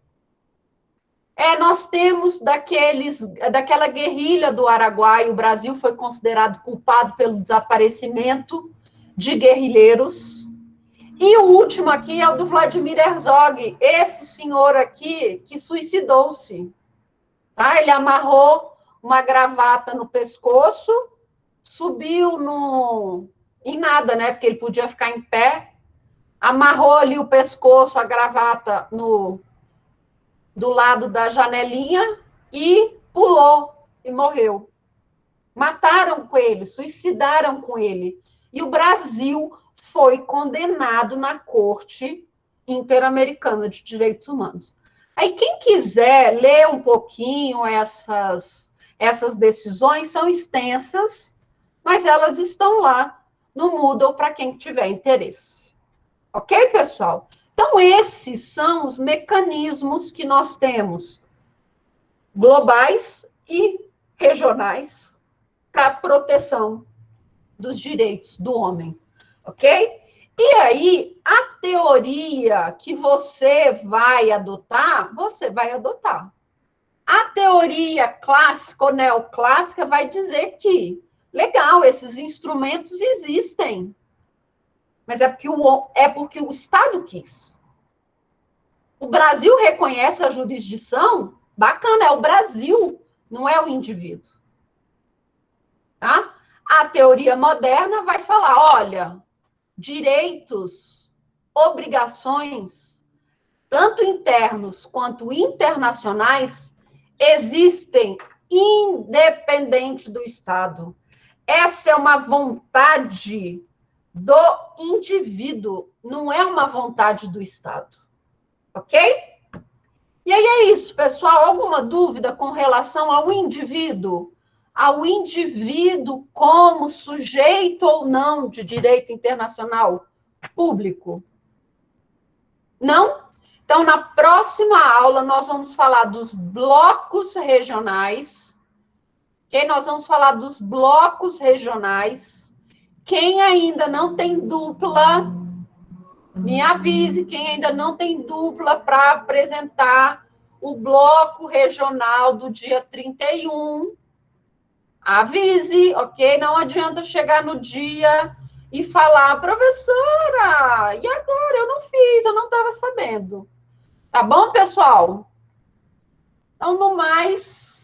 Nós temos daquela guerrilha do Araguaia, o Brasil foi considerado culpado pelo desaparecimento de guerrilheiros. E o último aqui é o do Vladimir Herzog, esse senhor aqui que suicidou-se. Tá? Ele amarrou uma gravata no pescoço, subiu em nada, né? Porque ele podia ficar em pé, amarrou ali o pescoço, a gravata do lado da janelinha e pulou e morreu. Mataram com ele, suicidaram com ele. E o Brasil foi condenado na Corte Interamericana de Direitos Humanos. Aí, quem quiser ler um pouquinho essas decisões, são extensas, mas elas estão lá no Moodle para quem tiver interesse. Ok, pessoal? Então, esses são os mecanismos que nós temos, globais e regionais, para a proteção dos direitos do homem, ok? E aí, a teoria que você vai adotar, A teoria clássica ou neoclássica vai dizer que, legal, esses instrumentos existem, mas é porque o Estado quis. O Brasil reconhece a jurisdição, bacana, é o Brasil, não é o indivíduo. Tá? A teoria moderna vai falar, olha, direitos, obrigações, tanto internos quanto internacionais, existem independente do Estado. Essa é uma vontade do indivíduo, não é uma vontade do Estado. Ok? E aí é isso, pessoal. Alguma dúvida com relação ao indivíduo? Ao indivíduo como sujeito ou não de direito internacional público? Não? Então, na próxima aula, nós vamos falar dos blocos regionais. Okay? Nós vamos falar dos blocos regionais. Quem ainda não tem dupla, me avise. Quem ainda não tem dupla para apresentar o bloco regional do dia 31, avise, ok? Não adianta chegar no dia e falar, professora, e agora? Eu não fiz, eu não estava sabendo. Tá bom, pessoal? Então, no mais,